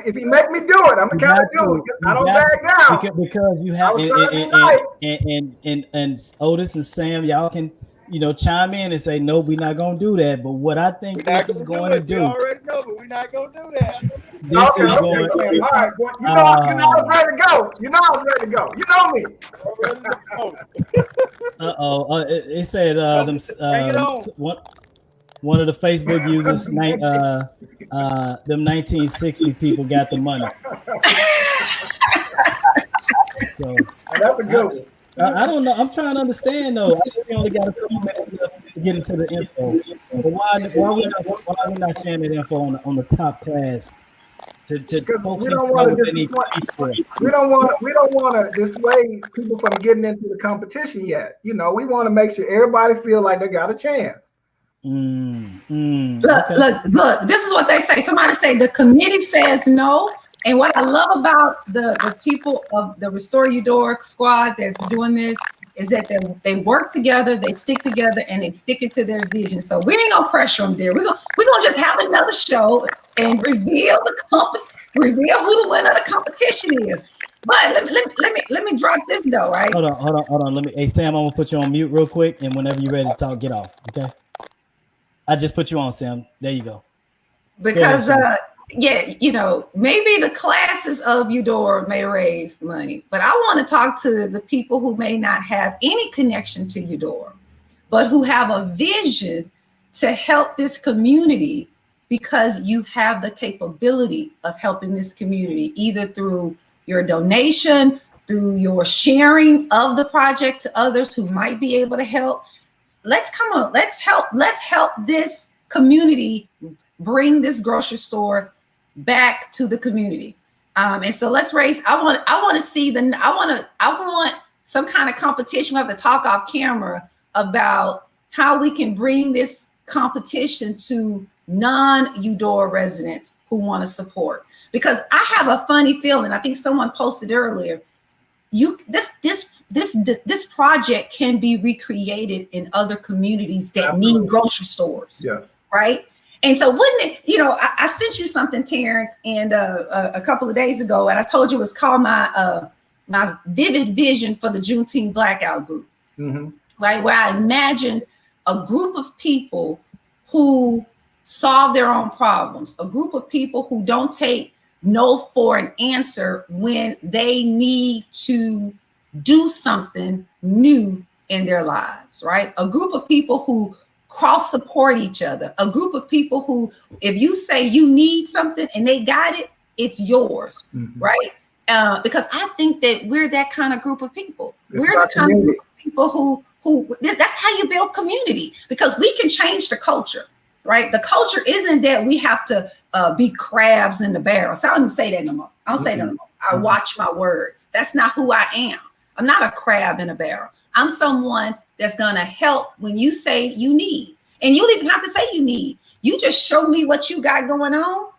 If he make me do it, I'm gonna kind of do it. I don't back down. Because you have and Otis and Sam, y'all can chime in and say no, we're not gonna do that. But what I think this is going to do, you already know, but we're not gonna do that. This is going. All right, well, I was ready to go. I was ready to go. You know me. It said one of the Facebook users, them 1960 people got the money. So that's a good one. I don't know. I'm trying to understand though. I think we only got a couple minutes left to get into the info. But why we not sharing that info on the top class? To folks we don't want to dissuade people from getting into the competition yet. We want to make sure everybody feel like they got a chance. Look. This is what they say. Somebody say the committee says no. And what I love about the people of the Restore Eudora squad that's doing this is that they work together, they stick together, and they stick it to their vision. So we ain't gonna pressure them there. We're gonna just have another show and reveal who the winner of the competition is. But let me drop this though, right? Hold on. Hey Sam, I'm gonna put you on mute real quick, and whenever you're ready to talk, get off. Okay. I just put you on, Sam. There you go. Because maybe the classes of Eudora may raise money, but I want to talk to the people who may not have any connection to Eudora, but who have a vision to help this community, because you have the capability of helping this community, either through your donation, through your sharing of the project to others who might be able to help. Let's help this community bring this grocery store back to the community. And so let's raise. I want some kind of competition. We have to talk off camera about how we can bring this competition to non-Eudora residents who want to support. Because I have a funny feeling, I think someone posted earlier, this project can be recreated in other communities that Absolutely. need grocery stores. Yes. Right. And so wouldn't it, I sent you something, Terrence, and a couple of days ago, and I told you it was called my vivid vision for the Juneteenth Blackout Group, right? Where I imagined a group of people who solve their own problems, a group of people who don't take no for an answer when they need to do something new in their lives, right? A group of people who cross support each other, a group of people who, if you say you need something and they got it, it's yours, right? Because I think that we're that kind of group of people. We're the kind of group of people who that's how you build community, because we can change the culture, right? The culture isn't that we have to be crabs in the barrel. So I don't even say that no more. I don't say that no more. I watch my words. That's not who I am. I'm not a crab in a barrel. I'm someone that's going to help when you say you need. And you don't even have to say you need. You just show me what you got going on,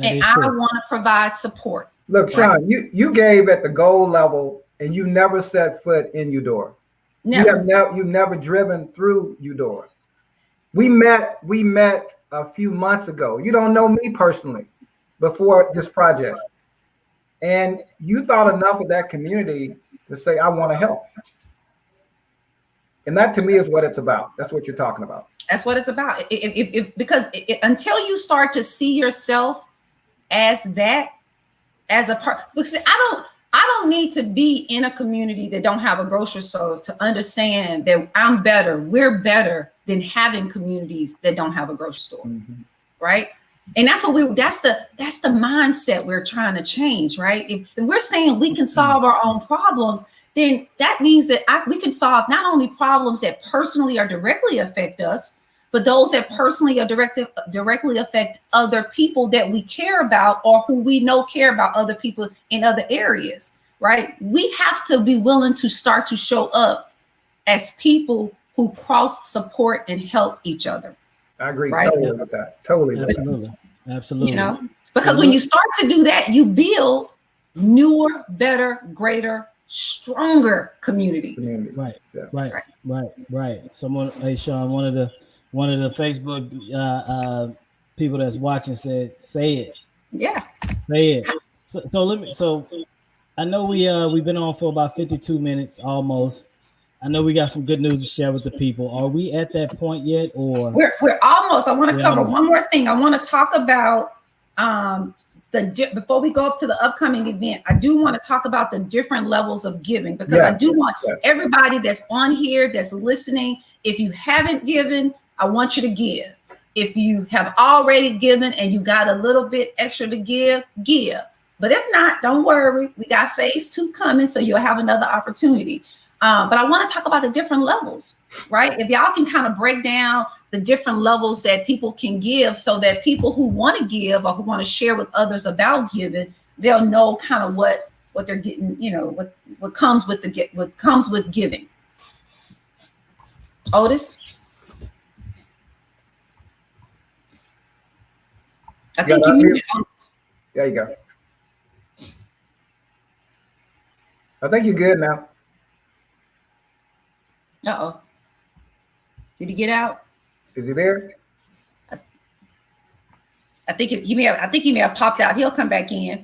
and I want to provide support. Look, Sean, you gave at the goal level, and you never set foot in Eudora. Never. You've never driven through Eudora. We met a few months ago. You don't know me personally before this project. And you thought enough of that community to say, I want to help. And that to me is what it's about. That's what you're talking about. That's what it's about. Because until you start to see yourself as that, as a part, listen, I don't need to be in a community that don't have a grocery store to understand that I'm better. We're better than having communities that don't have a grocery store, right? And that's what that's the mindset we're trying to change, right? If we're saying we can solve our own problems, then that means that we can solve not only problems that personally or directly affect us, but those that personally or directly affect other people that we care about or who we know care about other people in other areas, right? We have to be willing to start to show up as people who cross support and help each other. I agree. Right? Totally with that. Totally. Absolutely. You know, because when you start to do that, you build newer, better, greater, stronger communities. Right. Someone, hey Sean, one of the Facebook people that's watching said, "Say it." Yeah. Say it. So I know we've been on for about 52 minutes almost. I know we got some good news to share with the people. Are we at that point yet, or we're almost? I want to cover one more thing. I want to talk about before we go up to the upcoming event. I do want to talk about the different levels of giving, because I do want everybody that's on here that's listening. If you haven't given, I want you to give. If you have already given and you got a little bit extra to give. But if not, don't worry. We got phase 2 coming, so you'll have another opportunity. But I want to talk about the different levels, right? If y'all can kind of break down the different levels that people can give, so that people who want to give or who want to share with others about giving, they'll know kind of what they're getting, you know, what comes with giving. Otis, I think you muted Otis. There you go. I think you're good now. Uh-oh. Did he get out? Is he there? I think he may have popped out. He'll come back in.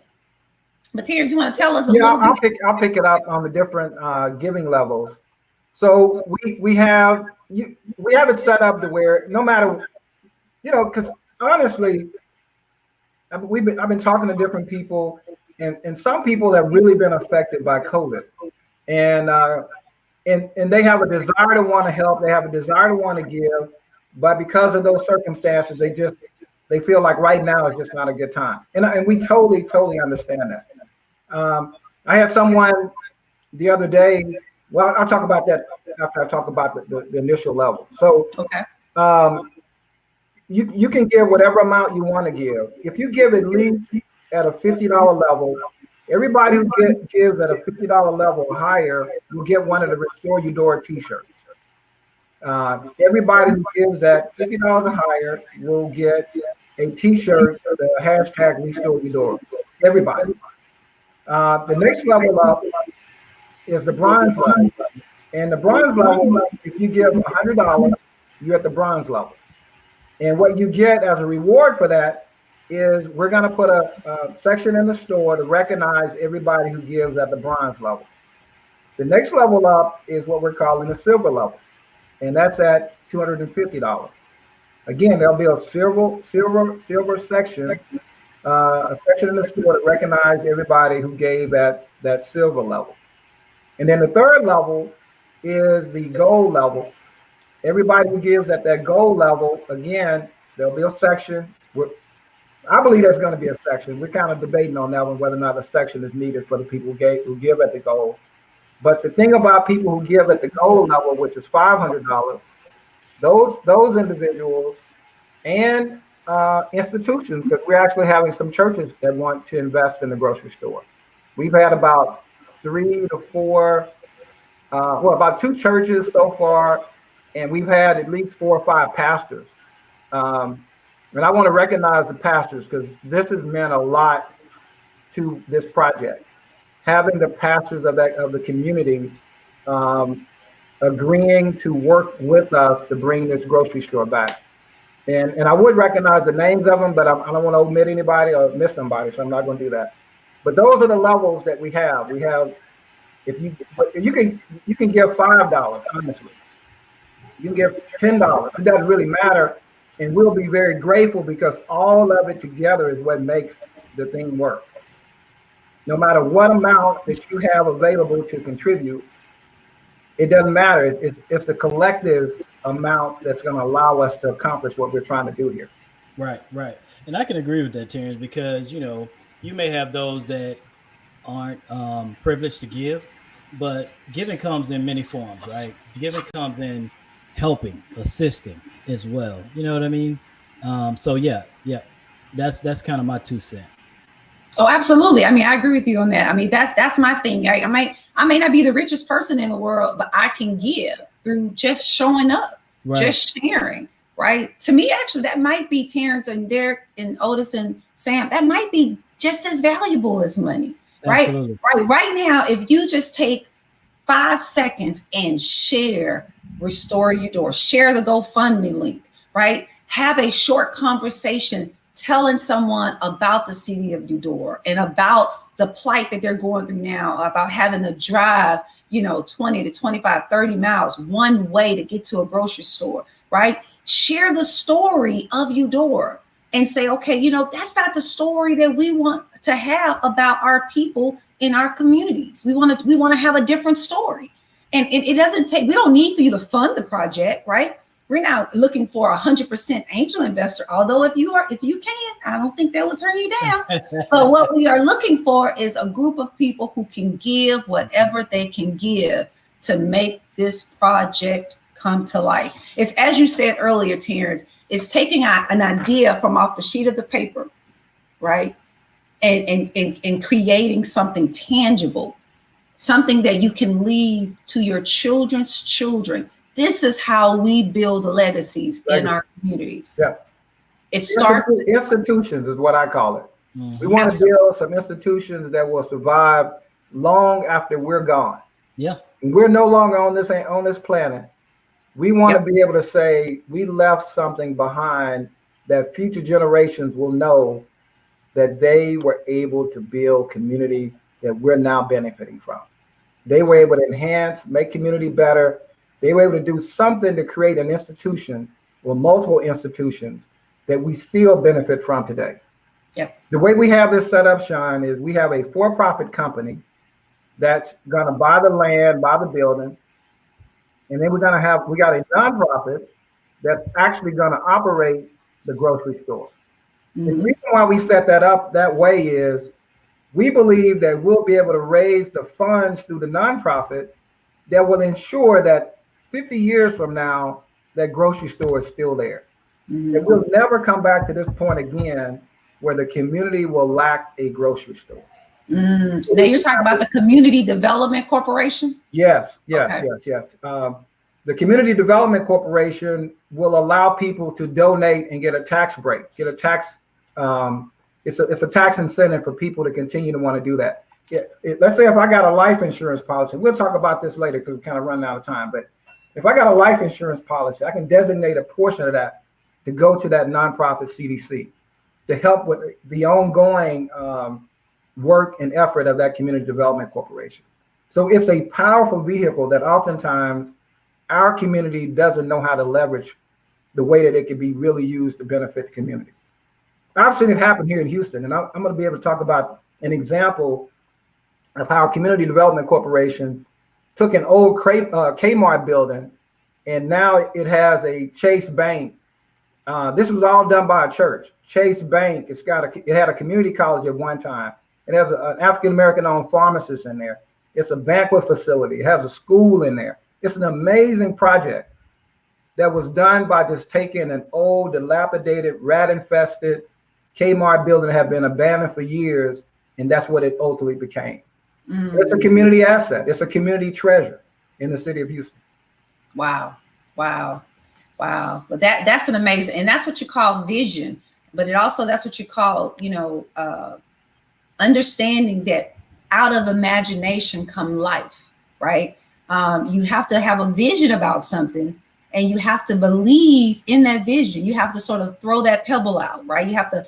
But Terrence, you want to tell us a little bit? I'll pick it up on the different giving levels. So we have it set up to where no matter, you know, because honestly, I've been talking to different people, and some people have really been affected by COVID, and they have a desire to want to help. They have a desire to want to give, but because of those circumstances, they feel like right now is just not a good time. And we totally understand that. I had someone the other day. Well, I'll talk about that after I talk about the initial level. So, okay. You can give whatever amount you want to give. If you give at least at a $50 level, everybody who gives at a $50 level or higher will get one of the Restore Eudora t-shirts. Everybody who gives at $50 or higher will get a t-shirt, the hashtag Restore Eudora. Everybody. The next level up is the bronze level. And the bronze level, if you give $100, you're at the bronze level. And what you get as a reward for that is we're going to put a section in the store to recognize everybody who gives at the bronze level. The next level up is what we're calling the silver level, and that's at $250. Again, there'll be a silver section, a section in the store to recognize everybody who gave at that silver level. And then the third level is the gold level. Everybody who gives at that gold level, again, there'll be a section. I believe there's going to be a section. We're kind of debating on that one, whether or not a section is needed for the people who give at the gold. But the thing about people who give at the gold level, which is $500, those individuals and institutions, because we're actually having some churches that want to invest in the grocery store. We've had about 3 to 4, about 2 churches so far, and we've had at least 4 or 5 pastors. And I want to recognize the pastors because this has meant a lot to this project. Having the pastors of the community agreeing to work with us to bring this grocery store back. And I would recognize the names of them, but I don't want to omit anybody or miss somebody, so I'm not going to do that. But those are the levels that we have. We have, if you can give $5, honestly. You can give $10. It doesn't really matter. And we'll be very grateful because all of it together is what makes the thing work. No matter what amount that you have available to contribute, it doesn't matter. It's the collective amount that's going to allow us to accomplish what we're trying to do here. Right. And I can agree with that, Terrence, because, you may have those that aren't privileged to give, but giving comes in many forms, right? Giving comes in helping, assisting as well. You know what I mean? So yeah, that's kind of my 2 cents. Oh, absolutely. I mean, I agree with you on that. I mean, that's my thing. I may not be the richest person in the world, but I can give through just showing up, just sharing, right? To me, actually, that might be Terrence and Derek and Otis and Sam. That might be just as valuable as money, right? Absolutely. Right now, if you just take 5 seconds and share Restore Eudora, share the GoFundMe link, right? Have a short conversation telling someone about the city of Eudora and about the plight that they're going through now, about having to drive, 20 to 25, 30 miles one way to get to a grocery store, right? Share the story of Eudora and say, okay, that's not the story that we want to have about our people in our communities. We want to have a different story. And it doesn't take, we don't need for you to fund the project, right? We're not looking for 100% angel investor. Although if you can, I don't think they will turn you down. But what we are looking for is a group of people who can give whatever they can give to make this project come to life. It's, as you said earlier, Terrence, it's taking an idea from off the sheet of the paper, right? And creating something tangible, something that you can leave to your children's children. This is how we build legacies in our communities. Yeah. It starts with institutions is what I call it. Mm-hmm. We want to build some institutions that will survive long after we're gone. Yeah. And we're no longer on this planet. We want to be able to say we left something behind that future generations will know that they were able to build community that we're now benefiting from. They were able to enhance, make community better. They were able to do something to create an institution or multiple institutions that we still benefit from today. Yep. The way we have this set up, Sean, is we have a for-profit company that's going to buy the land, buy the building, and then we got a nonprofit that's actually going to operate the grocery store. Mm-hmm. The reason why we set that up that way is we believe that we'll be able to raise the funds through the nonprofit that will ensure that 50 years from now, that grocery store is still there. Mm-hmm. And we'll never come back to this point again where the community will lack a grocery store. Now you're talking about the Community Development Corporation? Yes. Okay. Yes. The Community Development Corporation will allow people to donate and get a tax break, get a tax. It's a tax incentive for people to continue to want to do that. Let's say if I got a life insurance policy, we'll talk about this later because we're kind of running out of time. But if I got a life insurance policy, I can designate a portion of that to go to that nonprofit CDC to help with the ongoing work and effort of that Community Development Corporation. So it's a powerful vehicle that oftentimes our community doesn't know how to leverage the way that it can be really used to benefit the community. I've seen it happen here in Houston, and I'm going to be able to talk about an example of how Community Development Corporation took an old Kmart building, and now it has a Chase Bank. This was all done by a church. Chase Bank, it had a community college at one time. It has an African-American owned pharmacist in there. It's a banquet facility. It has a school in there. It's an amazing project. that was done by just taking an old, dilapidated, rat-infested Kmart building that had been abandoned for years, and that's what it ultimately became. It's a community asset. It's a community treasure in the city of Houston. Wow. Wow. Wow. But that's an amazing, and that's what you call vision. But it also, that's what you call, understanding that out of imagination come life, right? You have to have a vision about something, and you have to believe in that vision. You have to sort of throw that pebble out, right? You have to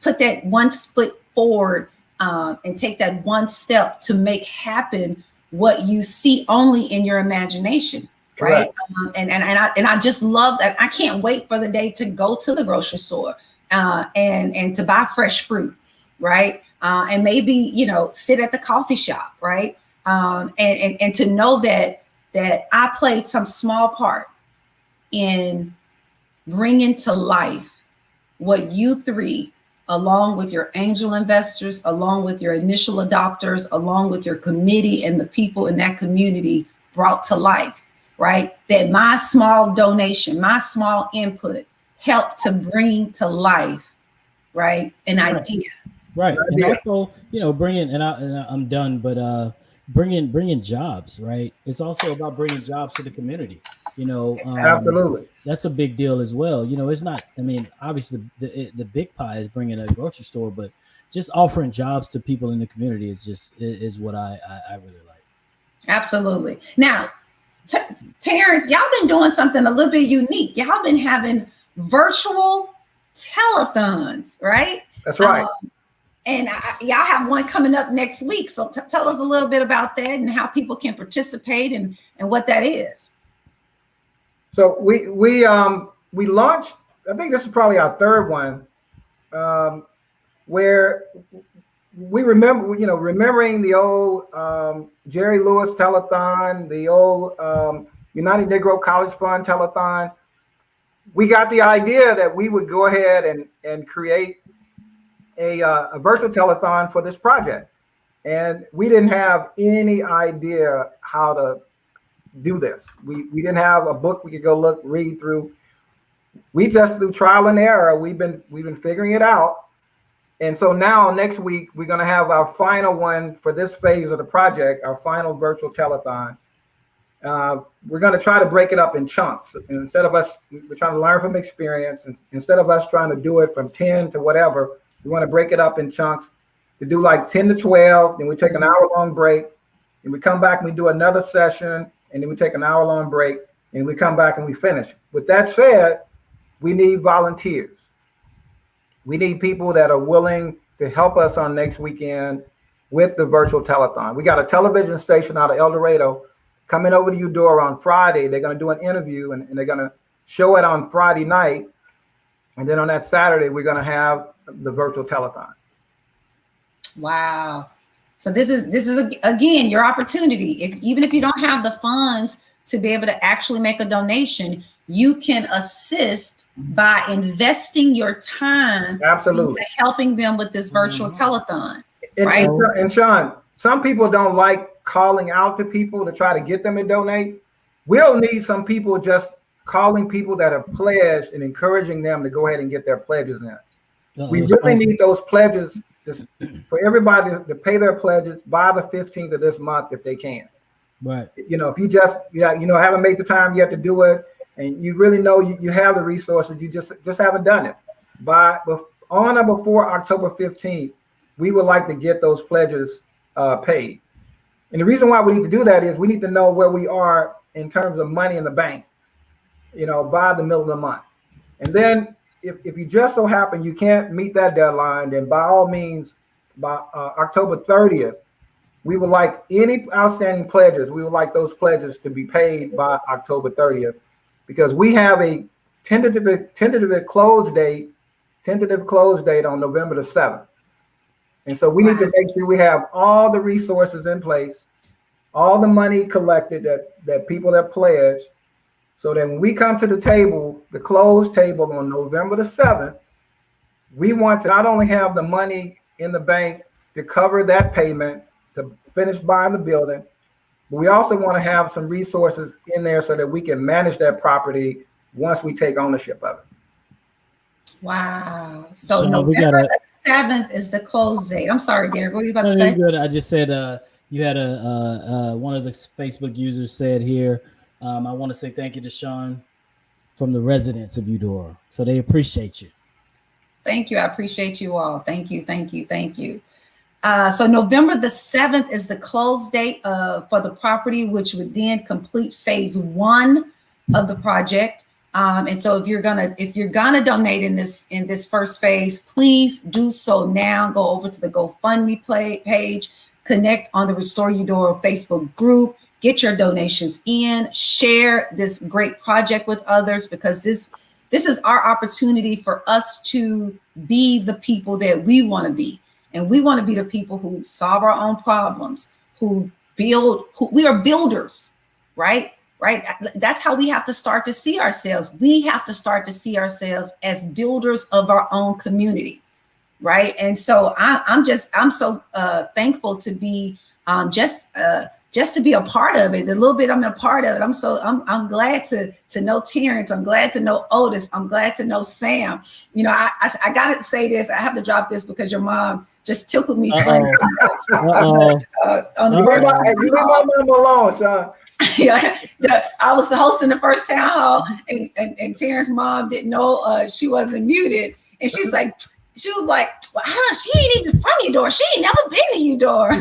put that one foot forward and take that one step to make happen what you see only in your imagination, right? And I just love that. I can't wait for the day to go to the grocery store and to buy fresh fruit, right? And maybe, sit at the coffee shop, right? And to know that I played some small part in bringing to life what you three, along with your angel investors, along with your initial adopters, along with your committee and the people in that community brought to life, right? That my small donation, my small input helped to bring to life, right, an idea. Right. And also, bringing, and I'm done, but bringing jobs, right? It's also about bringing jobs to the community. Absolutely. That's a big deal as well. It's not, obviously the big pie is bringing a grocery store, but just offering jobs to people in the community is what I really like. Absolutely. Now, Terrence, y'all been doing something a little bit unique. Y'all been having virtual telethons, right? That's right. And y'all have one coming up next week. So tell us a little bit about that and how people can participate and what that is. So we launched, I think this is probably our third one, where we remembering the old Jerry Lewis telethon, the old United Negro College Fund telethon. We got the idea that we would go ahead and create a virtual telethon for this project. And we didn't have any idea how to do this. We didn't have a book we could go read through. We just, through trial and error, we've been figuring it out. And so now next week we're going to have our final one for this phase of the project, our final virtual telethon. We're going to try to break it up in chunks. Instead of us, we're trying to learn from experience. And instead of us trying to do it from 10 to whatever, we want to break it up in chunks to do like 10 to 12. Then we take an hour-long break. And we come back and we do another session. And then we take an hour-long break. And we come back and we finish. With that said, we need volunteers. We need people that are willing to help us on next weekend with the virtual telethon. We got a television station out of El Dorado coming over to Eudora on Friday. They're going to do an interview and they're going to show it on Friday night. And then on that Saturday, we're going to have the virtual telethon. Wow. So this is again, your opportunity. Even if you don't have the funds to be able to actually make a donation, you can assist by investing your time into helping them with this virtual telethon. Right? And Sean, some people don't like calling out to people to try to get them to donate. We'll need some people just calling people that have pledged and encouraging them to go ahead and get their pledges in. We really need those pledges for everybody to pay their pledges by the 15th of this month if they can. Right. If you just haven't made the time yet to do it, and you really know you have the resources, you just haven't done it. On or before October 15th, we would like to get those pledges paid. And the reason why we need to do that is we need to know where we are in terms of money in the bank, by the middle of the month. And then if you just so happen you can't meet that deadline, then by all means, by October 30th, we would like any outstanding pledges, we would like those pledges to be paid by October 30th, because we have a tentative close date on November the 7th. And so we need to make sure we have all the resources in place, all the money collected that people that pledge, so that when we come to the table, the closed table on November the 7th, we want to not only have the money in the bank to cover that payment, to finish buying the building, but we also want to have some resources in there so that we can manage that property once we take ownership of it. Wow. So Sean, November the 7th is the close date. I'm sorry, Derek. What were you about to say? Good. I just said you had one of the Facebook users said here. I want to say thank you to Sean from the residents of Eudora. So they appreciate you. Thank you. I appreciate you all. Thank you. Thank you. Thank you. So November the 7th is the close date for the property, which would then complete phase 1 of the project. And so if you're gonna donate in this first phase, please do so now. Go over to the GoFundMe page, connect on the Restore Eudora Facebook group, get your donations in, share this great project with others, because this is our opportunity for us to be the people that we want to be. And we want to be the people who solve our own problems, who build, we are builders, right? Right. That's how we have to start to see ourselves. We have to start to see ourselves as builders of our own community. Right. And so I'm so thankful to be just to be a part of it. The little bit I'm a part of it. I'm glad to know Terrence. I'm glad to know Otis. I'm glad to know Sam. You know, I gotta say this. I have to drop this because your mom just tickled me funny. On the first You leave my mom alone, son. yeah, I was hosting the first town hall, and Terrence's mom didn't know she wasn't muted, and she was like, well, she ain't even from Eudora. She ain't never been to Eudora.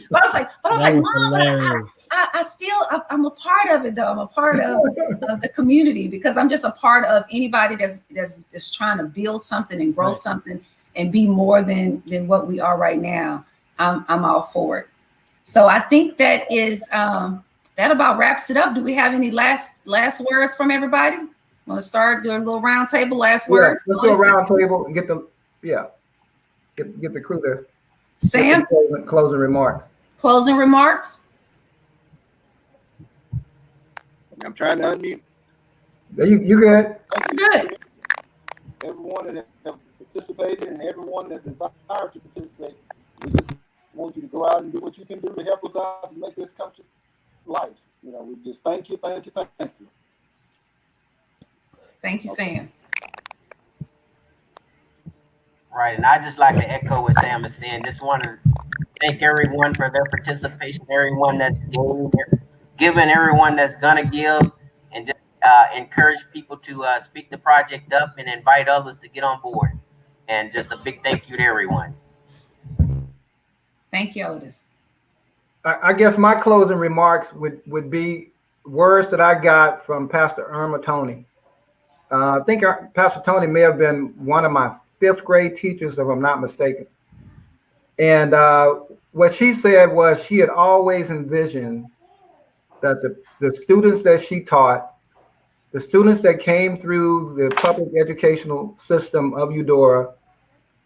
but I was like, Mom, I'm a part of it though. I'm a part of the community, because I'm just a part of anybody that's trying to build something and grow something and be more than what we are right now. I'm all for it. So I think that about wraps it up. Do we have any last words from everybody? Want to start doing a little round table? Last words. Let's do a round table and get the crew there. Sam, closing remarks. Closing remarks. I'm trying to unmute. You good? Good. Everyone that have participated and everyone that desired to participate, we just want you to go out and do what you can do to help us out to make this come to life. You know, we just thank you. Thank you, Sam. Right, and I just like to echo what Sam is saying. Just want to thank everyone for their participation, everyone that's giving, everyone that's gonna give, and just encourage people to speak the project up and invite others to get on board. And just a big thank you to everyone. Thank you, Otis. I guess my closing remarks would be words that I got from Pastor Irma Tony. I think Pastor Tony may have been one of my 5th grade teachers, if I'm not mistaken. And what she said was she had always envisioned that the students that she taught, the students that came through the public educational system of Eudora,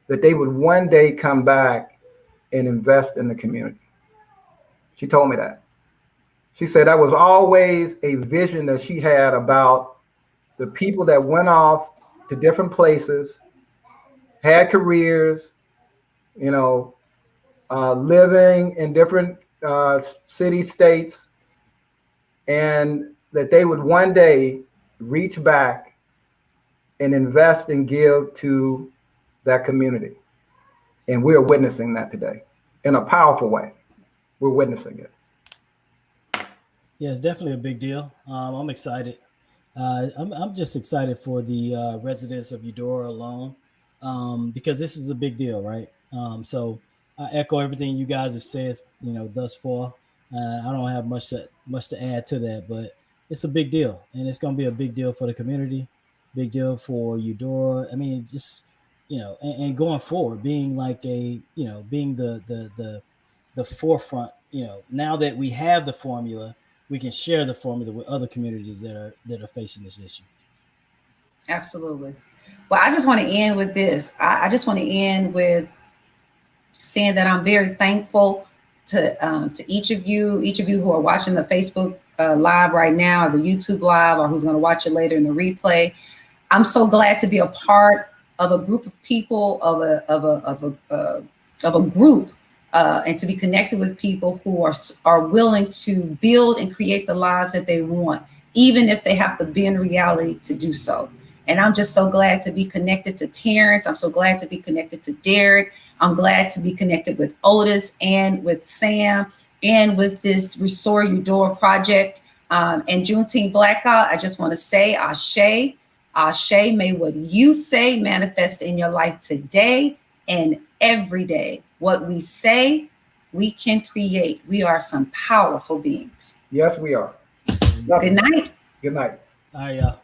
that they would one day come back and invest in the community. She told me that. She said that was always a vision that she had about the people that went off to different places, had careers, you know, living in different city states, and that they would one day reach back and invest and give to that community. And we are witnessing that today in a powerful way. We're witnessing it. Yeah, it's definitely a big deal. I'm excited. I'm just excited for the residents of Eudora alone, because this is a big deal, right? So I echo everything you guys have said, you know, thus far. I don't have much to add to that, but it's a big deal, and it's going to be a big deal for the community, big deal for Eudora. I mean, just, you know, and going forward, being like being the forefront. You know, now that we have the formula, we can share the formula with other communities that are facing this issue. Absolutely. Well, I just want to end with this. I just want to end with saying that I'm very thankful to each of you who are watching the Facebook live right now, or the YouTube live, or who's going to watch it later in the replay. I'm so glad to be a part of a group of people, of a group, and to be connected with people who are willing to build and create the lives that they want even if they have to bend reality to do so. And I'm just so glad to be connected to Terrence. I'm so glad to be connected to Derek. I'm glad to be connected with Otis and with Sam and with this Restore Eudora project. And Juneteenth Blackout, I just want to say, Ashe, Ashe, may what you say manifest in your life today and every day. What we say, we can create. We are some powerful beings. Yes, we are. Good night. Good night. All right, y'all.